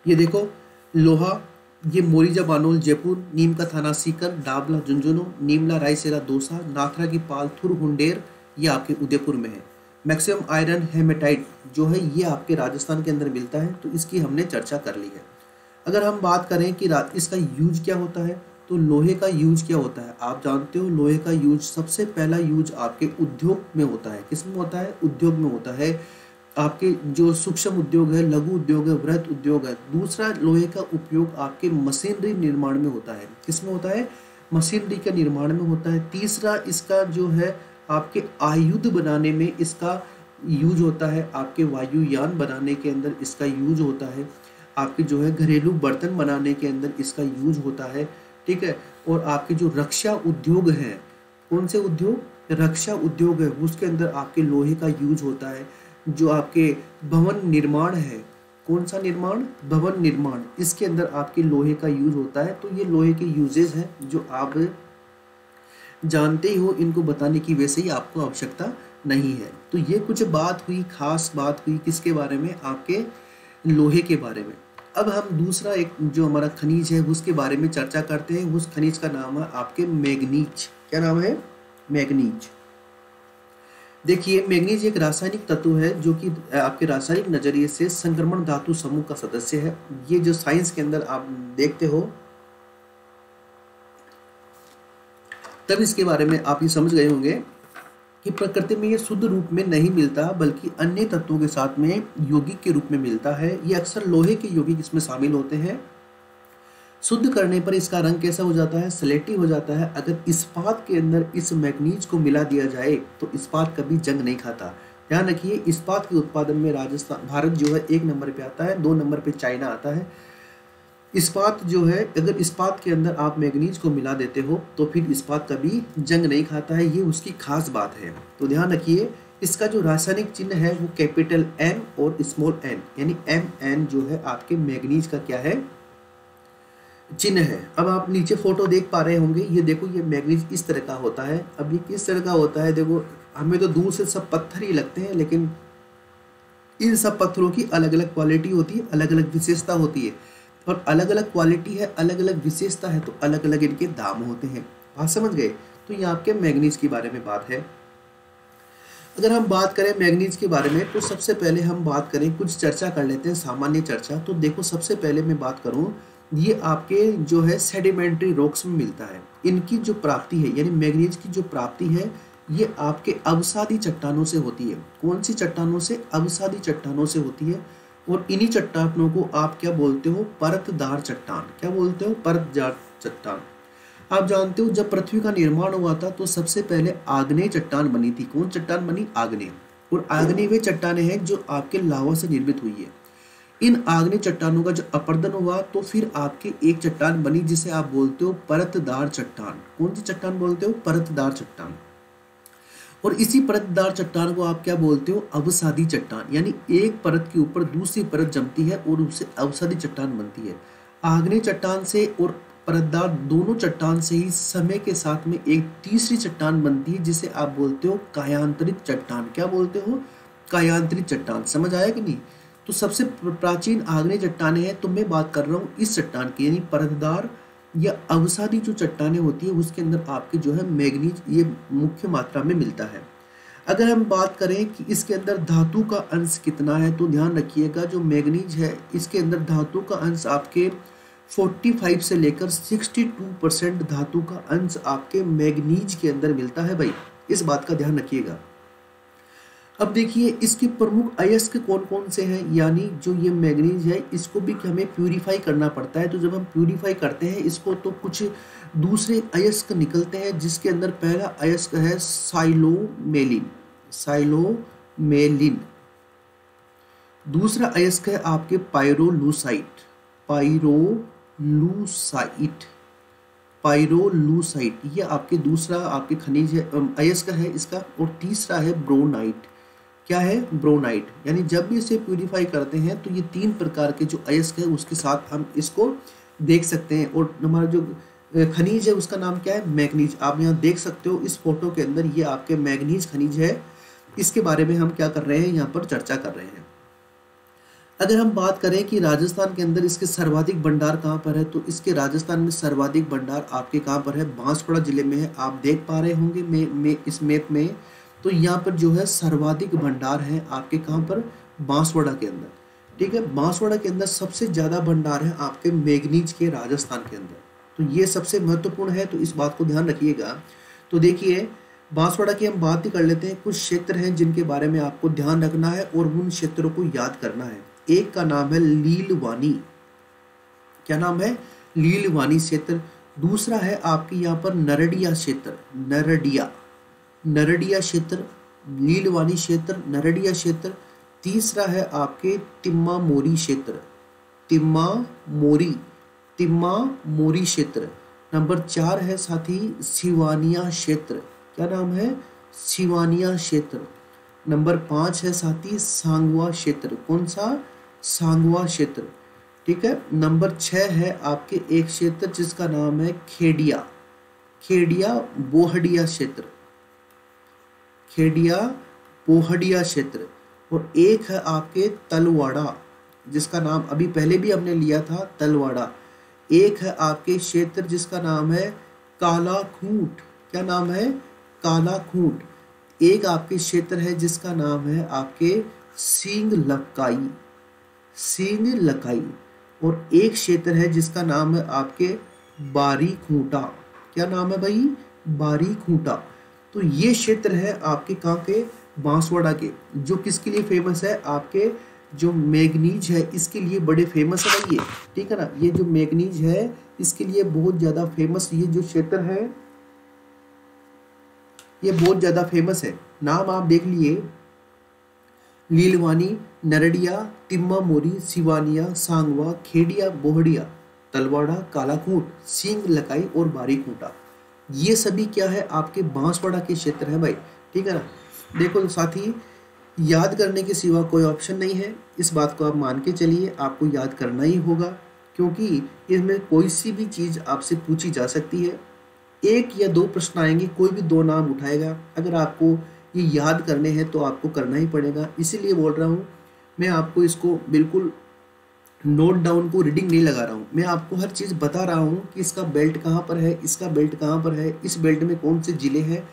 ये देखो लोहा ये मोरिजा बानोल जयपुर, नीम का थाना सीकर, डाबला झुंझुनू, नीमला रायसेरा दौसा, नाथरा की पाल थुर हुंडेर, ये आपके उदयपुर में है। मैक्सिमम आयरन हेमेटाइट जो है ये आपके राजस्थान के अंदर मिलता है, तो इसकी हमने चर्चा कर ली है। अगर हम बात करें कि इसका यूज क्या होता है, तो लोहे का यूज क्या होता है, आप जानते हो लोहे का यूज सबसे पहला यूज आपके उद्योग में होता है। किस में होता है? उद्योग में होता है। आपके जो सूक्ष्म उद्योग है, लघु उद्योग है, वृहत उद्योग है। दूसरा, लोहे का उपयोग आपके मशीनरी निर्माण में होता है। किस में होता है? मशीनरी के निर्माण में होता है। तीसरा, इसका जो है आपके आयुध बनाने में इसका यूज होता है। आपके वायुयान बनाने के अंदर इसका यूज होता है। आपके जो है घरेलू बर्तन बनाने के अंदर इसका यूज होता है, ठीक है। और आपके जो रक्षा उद्योग हैं, कौन से उद्योग? रक्षा उद्योग है, उसके अंदर आपके लोहे का यूज होता है। जो आपके भवन निर्माण है, कौन सा निर्माण? भवन निर्माण, इसके अंदर आपके लोहे का यूज होता है। तो ये लोहे के यूजेस हैं जो आप जानते ही हो, इनको बताने की वैसे ही आपको आवश्यकता नहीं है। तो ये कुछ बात हुई, खास बात हुई किसके बारे में? आपके लोहे के बारे में। अब हम दूसरा एक जो हमारा खनिज है उसके बारे में चर्चा करते हैं। उस खनिज का नाम है आपके मैग्नीज। क्या नाम है? मैग्नीज। देखिए, मैग्नीज एक रासायनिक तत्व है जो कि आपके रासायनिक नजरिए से संक्रमण धातु समूह का सदस्य है। ये जो साइंस के अंदर आप देखते हो, तब इसके बारे में आप ये समझ गए होंगे कि प्रकृति में ये शुद्ध रूप में नहीं मिलता, बल्कि अन्य तत्वों के साथ में यौगिक के रूप में मिलता है। ये अक्सर लोहे के यौगिक इसमें शामिल होते हैं। शुद्ध करने पर इसका रंग कैसा हो जाता है? स्लेटी हो जाता है। अगर इस्पात के अंदर इस मैग्नीज को मिला दिया जाए तो इस्पात कभी जंग नहीं खाता। ध्यान रखिए, इस्पात के उत्पादन में भारत जो है 1 नंबर पे आता है, 2 नंबर पे चाइना आता है। इस्पात जो है, अगर इस्पात के अंदर आप मैग्नीज को मिला देते हो तो फिर इस्पात कभी जंग नहीं खाता है। ये उसकी खास बात है। तो ध्यान रखिए, इसका जो रासायनिक चिन्ह है वो कैपिटल M और स्मॉल n, यानी Mn जो है आपके मैग्नीज का क्या है? चिन्ह है। अब आप नीचे फोटो देख पा रहे होंगे, ये देखो, ये मैग्नीज इस तरह का होता है। अब ये किस तरह का होता है? देखो, हमें तो दूर से सब पत्थर ही लगते हैं, लेकिन इन सब पत्थरों की अलग अलग क्वालिटी होती है, अलग अलग विशेषता होती है। और अलग अलग क्वालिटी है, अलग अलग विशेषता है, तो अलग अलग इनके दाम होते हैं। बात समझ गए? तो ये आपके मैग्नीज के बारे में बात है। अगर हम बात करें मैग्नीज के बारे में, तो सबसे पहले हम बात करें, कुछ चर्चा कर लेते हैं, सामान्य चर्चा। तो देखो, सबसे पहले मैं बात करूं, ये आपके जो है सेडिमेंट्री रॉक्स में मिलता है। इनकी जो प्राप्ति है, यानी मैग्नीज की जो प्राप्ति है, ये आपके अवसादी चट्टानों से होती है। कौन सी चट्टानों से? अवसादी चट्टानों से होती है। और इन्हीं चट्टानों को आप क्या बोलते हो? परतदार चट्टान। क्या बोलते हो? परतदार चट्टान। आप जानते हो, जब पृथ्वी का निर्माण हुआ था तो सबसे पहले आग्नेय चट्टान बनी थी। कौन चट्टान बनी? आग्नेय। और आग्नेय वे चट्टानें हैं जो आपके लावा से निर्मित हुई है। इन आग्नेय चट्टानों का जो अपरदन हुआ तो फिर आपके एक चट्टान बनी जिसे आप बोलते हो परतदार चट्टान। कौन सी चट्टान बोलते हो? परतदार चट्टान। और इसी परतदार चट्टान को आप क्या बोलते हो? अवसादी चट्टान। यानी एक परत के ऊपर दूसरी परत जमती है और उससे अवसादी चट्टान बनती है। आग्नेय चट्टान से और परतदार दोनों चट्टान से ही समय के साथ में एक तीसरी चट्टान बनती है जिसे आप बोलते हो कायांतरित चट्टान। क्या बोलते हो? कायांतरित चट्टान। समझ आया कि नहीं? तो सबसे प्राचीन आग्नेय चट्टानें हैं, तो मैं बात कर रहा हूँ इस चट्टान की, यानी परतदार या अवसादी जो चट्टानें होती है उसके अंदर आपके जो है मैग्नीज ये मुख्य मात्रा में मिलता है। अगर हम बात करें कि इसके अंदर धातु का अंश कितना है, तो ध्यान रखिएगा, जो मैग्नीज है इसके अंदर धातु का अंश आपके 45 से लेकर 62% धातु का अंश आपके मैग्नीज के अंदर मिलता है भाई, इस बात का ध्यान रखिएगा। अब देखिए, इसके प्रमुख अयस्क कौन कौन से हैं, यानी जो ये मैग्नीज है इसको भी हमें प्यूरिफाई करना पड़ता है। तो जब हम प्यूरिफाई करते हैं इसको तो कुछ दूसरे अयस्क निकलते हैं, जिसके अंदर पहला अयस्क है साइलोमेलिन। साइलोमेलिन। दूसरा अयस्क है आपके पाइरोलूसाइट। पाइरोलूसाइट। पाइरोलूसाइट ये आपके दूसरा आपके खनिज है, अयस्क है इसका। और तीसरा है ब्रोनाइट। क्या है? ब्रोनाइट। यानी जब भी इसे प्यूरिफाई करते हैं तो ये 3 प्रकार के जो अयस्क है उसके साथ हम इसको देख सकते हैं। और हमारा जो खनिज है उसका नाम क्या है? मैग्नीज। आप यहाँ देख सकते हो इस फोटो के अंदर, ये आपके मैग्नीज खनिज है। इसके बारे में हम क्या कर रहे हैं, यहाँ पर चर्चा कर रहे हैं। अगर हम बात करें कि राजस्थान के अंदर इसके सर्वाधिक भंडार कहाँ पर है, तो इसके राजस्थान में सर्वाधिक भंडार आपके कहाँ पर है, बांसवाड़ा जिले में है। आप देख पा रहे होंगे मैं इस मैप में, तो यहाँ पर जो है सर्वाधिक भंडार है आपके कहाँ पर, बांसवाड़ा के अंदर। ठीक है, बांसवाड़ा के अंदर सबसे ज़्यादा भंडार है आपके मैंगनीज के राजस्थान के अंदर। तो ये सबसे महत्वपूर्ण है, तो इस बात को ध्यान रखिएगा। तो देखिए बांसवाड़ा की हम बात ही कर लेते हैं। कुछ क्षेत्र हैं जिनके बारे में आपको ध्यान रखना है और उन क्षेत्रों को याद करना है। एक का नाम है लीलवानी, क्या नाम है, लीलवानी क्षेत्र। दूसरा है आपके यहाँ पर नरडिया क्षेत्र, नरडिया क्षेत्र, लीलवानी क्षेत्र, नरडिया क्षेत्र। तीसरा है आपके तिम्मा मोरी क्षेत्र, तिम्मा मोरी क्षेत्र। नंबर 4 है साथी सिवानिया क्षेत्र, क्या नाम है, सिवानिया क्षेत्र। नंबर 5 है साथी सांगवा क्षेत्र, कौन सा, सांगवा क्षेत्र। ठीक है, नंबर 6 है आपके एक क्षेत्र जिसका नाम है खेड़िया बोहड़िया क्षेत्र, खेड़िया बोहड़िया क्षेत्र। और एक है आपके तलवाड़ा, जिसका नाम अभी पहले भी हमने लिया था, तलवाड़ा। एक है आपके क्षेत्र जिसका नाम है कालाखूंट, क्या नाम है, कालाखूंट। एक आपके क्षेत्र है जिसका नाम है आपके सींग लकाई। और एक क्षेत्र है जिसका नाम है आपके बारी खूंटा, क्या नाम है भाई, बारी खूंटा। तो ये क्षेत्र है आपके कहाँ के, बांसवाड़ा के, जो किसके लिए फेमस है, आपके जो मैंगनीज है इसके लिए बड़े फेमस है भाई ये। ठीक है ना, ये जो मैंगनीज है इसके लिए बहुत ज़्यादा फेमस ये जो क्षेत्र है, ये बहुत ज़्यादा फेमस है। नाम आप देख लिए, लीलवानी, नरडिया, तिम्मा मोरी, सिवानिया, सांगवा, खेड़िया बोहड़िया, तलवाड़ा, कालाकूट, सींग लकाई और बारी खूंटा। ये सभी क्या है, आपके बांसवाड़ा के क्षेत्र है भाई। ठीक है ना, देखो साथी, याद करने के सिवा कोई ऑप्शन नहीं है, इस बात को आप मान के चलिए, आपको याद करना ही होगा, क्योंकि इसमें कोई सी भी चीज़ आपसे पूछी जा सकती है। 1 या 2 प्रश्न आएंगे, कोई भी 2 नाम उठाएगा, अगर आपको ये याद करने हैं तो आपको करना ही पड़ेगा। इसीलिए बोल रहा हूँ, मैं आपको इसको बिल्कुल नोट डाउन को रीडिंग नहीं लगा रहा हूँ, मैं आपको हर चीज़ बता रहा हूँ कि इसका बेल्ट कहाँ पर है, इसका बेल्ट कहाँ पर है, इस बेल्ट में कौन से ज़िले हैं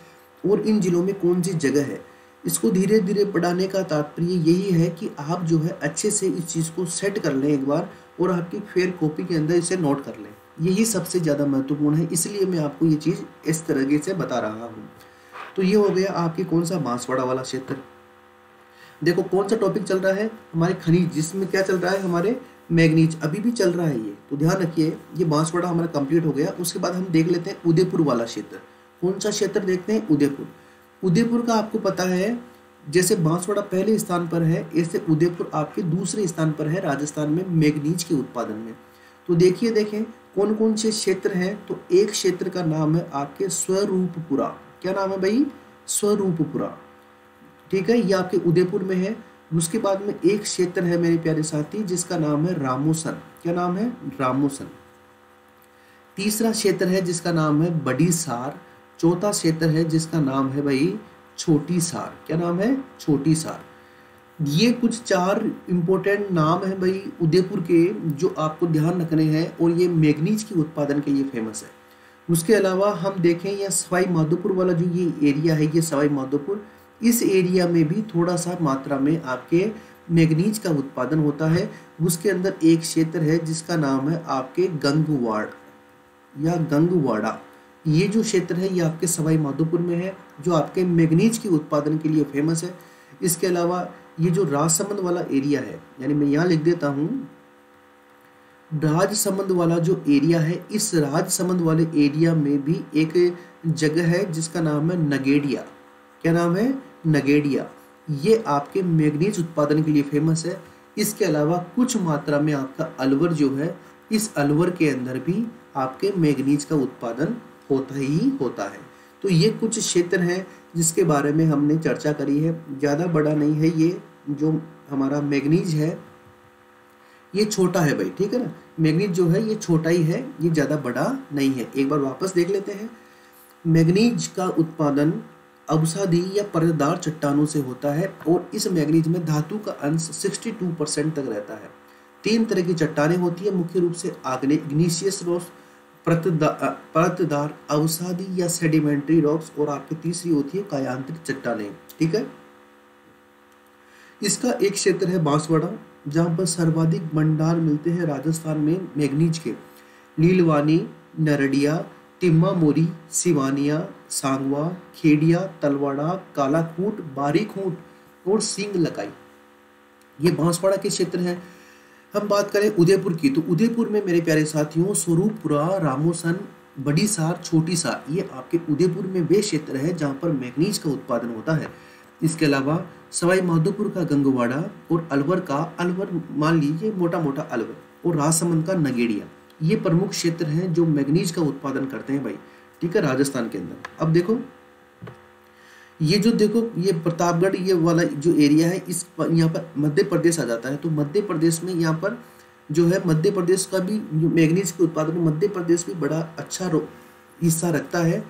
और इन ज़िलों में कौन सी जगह है। इसको धीरे धीरे पढ़ाने का तात्पर्य यही है कि आप जो है अच्छे से इस चीज़ को सेट कर लें एक बार, और आपकी फेयर कॉपी के अंदर इसे नोट कर लें। यही सबसे ज़्यादा महत्वपूर्ण है, इसलिए मैं आपको ये चीज़ इस तरीके से बता रहा हूँ। तो ये हो गया आपके कौन सा, बांसवाड़ा वाला क्षेत्र। देखो कौन सा टॉपिक चल रहा है, हमारे खनिज, जिसमें क्या चल रहा है, हमारे मैंगनीज अभी भी चल रहा है ये, तो ध्यान रखिए। ये बांसवाड़ा हमारा कंप्लीट हो गया। उसके बाद हम देख लेते हैं उदयपुर वाला क्षेत्र। कौन सा क्षेत्र देखते हैं, उदयपुर का आपको पता है, जैसे बांसवाड़ा पहले स्थान पर है, ऐसे उदयपुर आपके दूसरे स्थान पर है राजस्थान में मैंगनीज के उत्पादन में। तो देखिए, देखें कौन कौन से क्षेत्र हैं। तो एक क्षेत्र का नाम है आपके स्वरूपपुरा, क्या नाम है भाई, स्वरूपपुरा। ठीक है, ये आपके उदयपुर में है। उसके बाद में एक क्षेत्र है मेरे प्यारे साथी जिसका नाम है रामोसन, क्या नाम है, रामोसन। तीसरा क्षेत्र है जिसका नाम है बड़ी सार। चौथा क्षेत्र है जिसका नाम है भाई छोटी सार, क्या नाम है, छोटी सार। ये कुछ 4 इंपॉर्टेंट नाम है भाई उदयपुर के, जो आपको ध्यान रखने हैं, और ये मैंगनीज के उत्पादन के लिए फेमस है। उसके अलावा हम देखें यह सवाई माधोपुर वाला जो ये एरिया है, ये सवाई माधोपुर, इस एरिया में भी थोड़ा सा मात्रा में आपके मैंगनीज का उत्पादन होता है। उसके अंदर एक क्षेत्र है जिसका नाम है आपके गंगवाड़ या गंगवाड़ा। ये जो क्षेत्र है ये आपके सवाई माधोपुर में है, जो आपके मैंगनीज के उत्पादन के लिए फेमस है। इसके अलावा ये जो राजसमंद वाला एरिया है, यानी मैं यहाँ लिख देता हूँ, राजसमंद वाला जो एरिया है, इस राजसमंद वाले एरिया में भी एक जगह है जिसका नाम है नगेड़िया, क्या नाम है, नगेड़िया। ये आपके मैंगनीज उत्पादन के लिए फेमस है। इसके अलावा कुछ मात्रा में आपका अलवर जो है, इस अलवर के अंदर भी आपके मैंगनीज का उत्पादन होता ही होता है। तो ये कुछ क्षेत्र हैं जिसके बारे में हमने चर्चा करी है, ज़्यादा बड़ा नहीं है। ये जो हमारा मैंगनीज है ये छोटा है भाई, ठीक है ना, मैंगनीज जो है ये छोटा ही है, ये ज़्यादा बड़ा नहीं है। एक बार वापस देख लेते हैं। मैंगनीज का उत्पादन अवसादी या परतदार चट्टानों से होता है और इस मैग्नीज में धातु का अंश 62% तक रहता है। 3 तरह की चट्टानें होती है मुख्य रूप से इग्नीशियस रॉक्स, परतदार, अवसादी या सेडिमेंट्री रॉक्स, और आपकी तीसरी होती है कायांतरित चट्टानें। ठीक है, इसका एक क्षेत्र है बांसवाड़ा, जहां पर सर्वाधिक भंडार मिलते हैं राजस्थान में मैग्नीज के। नीलवानी, नरडिया, तिम्मा मोरी, सिवानिया, सांगवा, खेड़िया, तलवाड़ा, कालाखूट, बारीखूट और सिंग लकाई, ये बांसवाड़ा के क्षेत्र हैं। हम बात करें उदयपुर की, तो उदयपुर में मेरे प्यारे साथियों स्वरूपपुरा, रामोसन, बड़ी सार, छोटी सार, ये आपके उदयपुर में वे क्षेत्र है जहाँ पर मैग्नीज का उत्पादन होता है। इसके अलावा सवाई माधोपुर का गंगवाड़ा और अलवर का अलवर, मान लीजिए मोटा मोटा अलवर, और राजसमंद का नगेड़िया, ये प्रमुख क्षेत्र हैं जो मैग्नीज का उत्पादन करते हैं भाई। ठीक है, राजस्थान के अंदर। अब देखो ये जो देखो ये प्रतापगढ़ ये वाला जो एरिया है, इस यहाँ पर मध्य प्रदेश आ जाता है। तो मध्य प्रदेश में यहाँ पर जो है मध्य प्रदेश का भी जो मैग्नीज के उत्पादन में मध्य प्रदेश भी बड़ा अच्छा हिस्सा रखता है।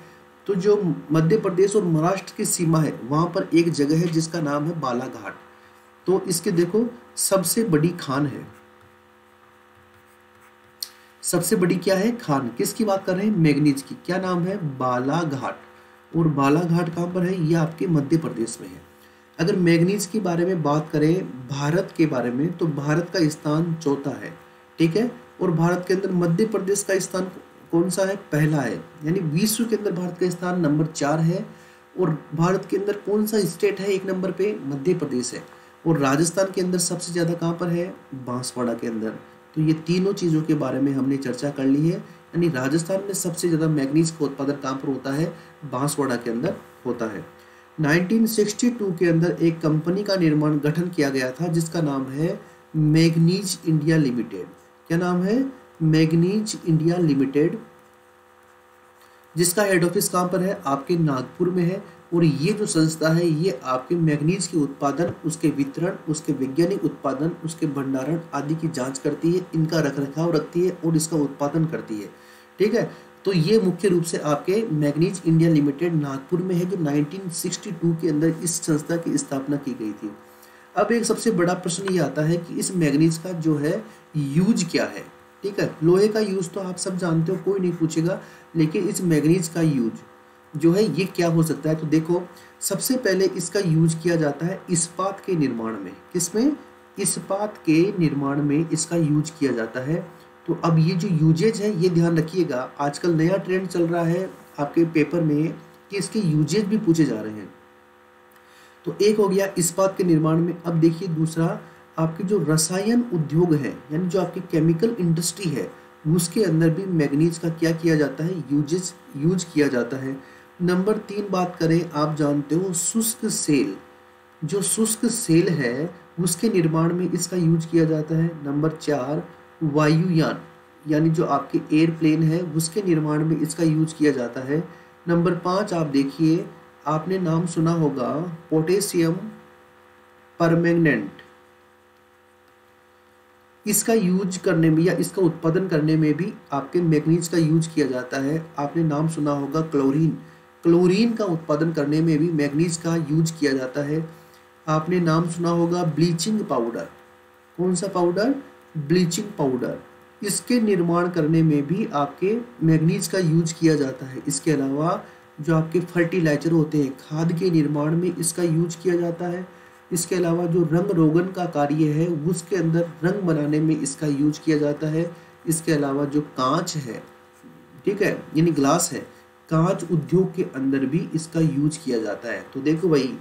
तो जो मध्य प्रदेश और महाराष्ट्र की सीमा है वहाँ पर एक जगह है जिसका नाम है बालाघाट। तो इसके देखो सबसे बड़ी खान है, सबसे बड़ी क्या है खान, किसकी बात कर रहे हैं, मैग्नीज की। क्या नाम है, बालाघाट। और बालाघाट कहाँ पर है, ये आपके मध्य प्रदेश में है। अगर मैग्नीज के बारे में बात करें भारत के बारे में, तो भारत का स्थान चौथा है। ठीक है, और भारत के अंदर मध्य प्रदेश का स्थान कौन सा है, पहला है। यानी विश्व के अंदर भारत का स्थान नंबर 4 है। और भारत के अंदर कौन सा स्टेट है 1 नंबर पे, मध्य प्रदेश है। और राजस्थान के अंदर सबसे ज़्यादा कहाँ पर है, बांसवाड़ा के अंदर। तो ये तीनों चीज़ों के बारे में हमने चर्चा कर ली है। यानी राजस्थान में सबसे ज़्यादा मैग्नीज का उत्पादन कहाँ पर होता है, बांसवाड़ा के अंदर होता है। 1962 के अंदर एक कंपनी का निर्माण गठन किया गया था जिसका नाम है मैग्नीज इंडिया लिमिटेड। क्या नाम है, मैग्नीज इंडिया लिमिटेड, जिसका हेड ऑफिस कहाँ पर है, आपके नागपुर में है। और ये जो संस्था है ये आपके मैग्नीज के उत्पादन, उसके वितरण, उसके वैज्ञानिक उत्पादन, उसके भंडारण आदि की जांच करती है, इनका रखरखाव रखती है और इसका उत्पादन करती है। ठीक है, तो ये मुख्य रूप से आपके मैग्नीज इंडिया लिमिटेड नागपुर में है, जो 1962 के अंदर इस संस्था की स्थापना की गई थी। अब एक सबसे बड़ा प्रश्न ये आता है कि इस मैग्नीज का जो है यूज क्या है। ठीक है, लोहे का यूज तो आप सब जानते हो, कोई नहीं पूछेगा, लेकिन इस मैग्नीज का यूज जो है ये क्या हो सकता है। तो देखो सबसे पहले इसका यूज किया जाता है इस्पात के निर्माण में। किसमें, इस्पात के निर्माण में इसका यूज किया जाता है। तो अब ये जो यूजेज है ये ध्यान रखिएगा, आजकल नया ट्रेंड चल रहा है आपके पेपर में कि इसके यूजेज भी पूछे जा रहे हैं। तो एक हो गया इस्पात के निर्माण में। अब देखिए दूसरा, आपकी जो रसायन उद्योग है, यानी जो आपकी केमिकल इंडस्ट्री है, उसके अंदर भी मैग्नीज का क्या किया जाता है, यूज किया जाता है। नंबर 3 बात करें, आप जानते हो शुष्क सेल, जो शुष्क सेल है उसके निर्माण में इसका यूज किया जाता है। नंबर 4 वायुयान, यानी जो आपके एयरप्लेन है उसके निर्माण में इसका यूज किया जाता है। नंबर 5 आप देखिए, आपने नाम सुना होगा पोटेशियम परमैंगनेट, इसका यूज करने में या इसका उत्पादन करने में भी आपके मैग्नीज का यूज किया जाता है। आपने नाम सुना होगा क्लोरीन, क्लोरीन का उत्पादन करने में भी मैग्नीज का यूज किया जाता है। आपने नाम सुना होगा ब्लीचिंग पाउडर, कौन सा पाउडर, ब्लीचिंग पाउडर, इसके निर्माण करने में भी आपके मैग्नीज का यूज किया जाता है। इसके अलावा जो आपके फर्टिलाइजर होते हैं, खाद के निर्माण में इसका यूज किया जाता है। इसके अलावा जो रंग रोगन का कार्य है उसके अंदर रंग बनाने में इसका यूज किया जाता है। इसके अलावा जो कांच है, ठीक है, यानी ग्लास है, कांच उद्योग के अंदर भी इसका यूज किया जाता है। तो देखो भाई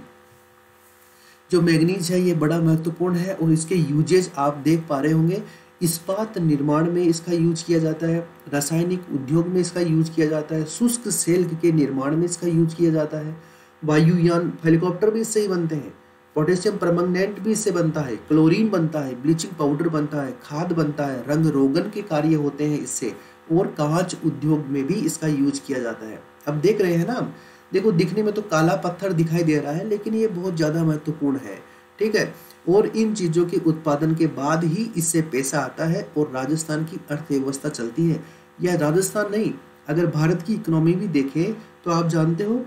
जो मैग्नीज है ये बड़ा महत्वपूर्ण है और इसके यूजेज आप देख पा रहे होंगे। इस्पात निर्माण में इसका यूज किया जाता है, रासायनिक उद्योग में इसका यूज किया जाता है, शुष्क सेल के निर्माण में इसका यूज किया जाता है, वायुयान हेलीकॉप्टर भी इससे ही बनते हैं, पोटेशियम परमैंगनेट भी इससे बनता है, क्लोरीन बनता है, ब्लीचिंग पाउडर बनता है, खाद बनता है, रंग रोगन के कार्य होते हैं इससे, और कांच उद्योग में भी इसका यूज किया जाता है। अब देख रहे हैं ना, देखो दिखने में तो काला पत्थर दिखाई दे रहा है लेकिन ये बहुत ज़्यादा महत्वपूर्ण है। ठीक है, और इन चीज़ों के उत्पादन के बाद ही इससे पैसा आता है और राजस्थान की अर्थव्यवस्था चलती है। यह राजस्थान नहीं, अगर भारत की इकोनॉमी भी देखें तो आप जानते हो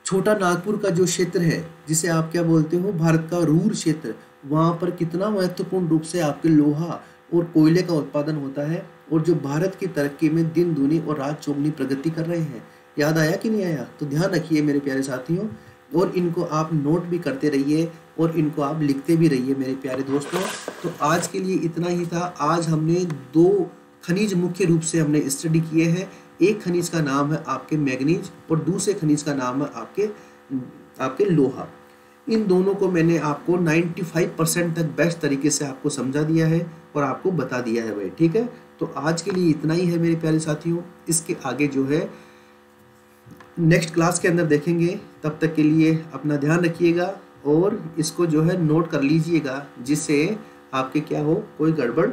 छोटा नागपुर का जो क्षेत्र है, जिसे आप क्या बोलते हो, भारत का रूर क्षेत्र, वहाँ पर कितना महत्वपूर्ण रूप से आपके लोहा और कोयले का उत्पादन होता है, और जो भारत की तरक्की में दिन दूनी और रात चौगुनी प्रगति कर रहे हैं। याद आया कि नहीं आया? तो ध्यान रखिए मेरे प्यारे साथियों, और इनको आप नोट भी करते रहिए और इनको आप लिखते भी रहिए मेरे प्यारे दोस्तों। तो आज के लिए इतना ही था। आज हमने दो खनिज मुख्य रूप से हमने स्टडी किए हैं। एक खनिज का नाम है आपके मैग्नीज और दूसरे खनिज का नाम है आपके लोहा। इन दोनों को मैंने आपको 95% तक बेस्ट तरीके से आपको समझा दिया है और आपको बता दिया है भाई, ठीक है। तो आज के लिए इतना ही है मेरे प्यारे साथियों। इसके आगे जो है नेक्स्ट क्लास के अंदर देखेंगे। तब तक के लिए अपना ध्यान रखिएगा और इसको जो है नोट कर लीजिएगा, जिससे आपके क्या हो, कोई गड़बड़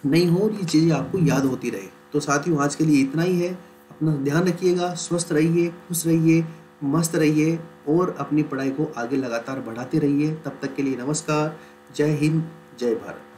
नहीं हो और ये चीज़ें आपको याद होती रहे। तो साथियों आज के लिए इतना ही है। अपना ध्यान रखिएगा, स्वस्थ रहिए, खुश रहिए, मस्त रहिए और अपनी पढ़ाई को आगे लगातार बढ़ाते रहिए। तब तक के लिए नमस्कार, जय हिंद, जय भारत।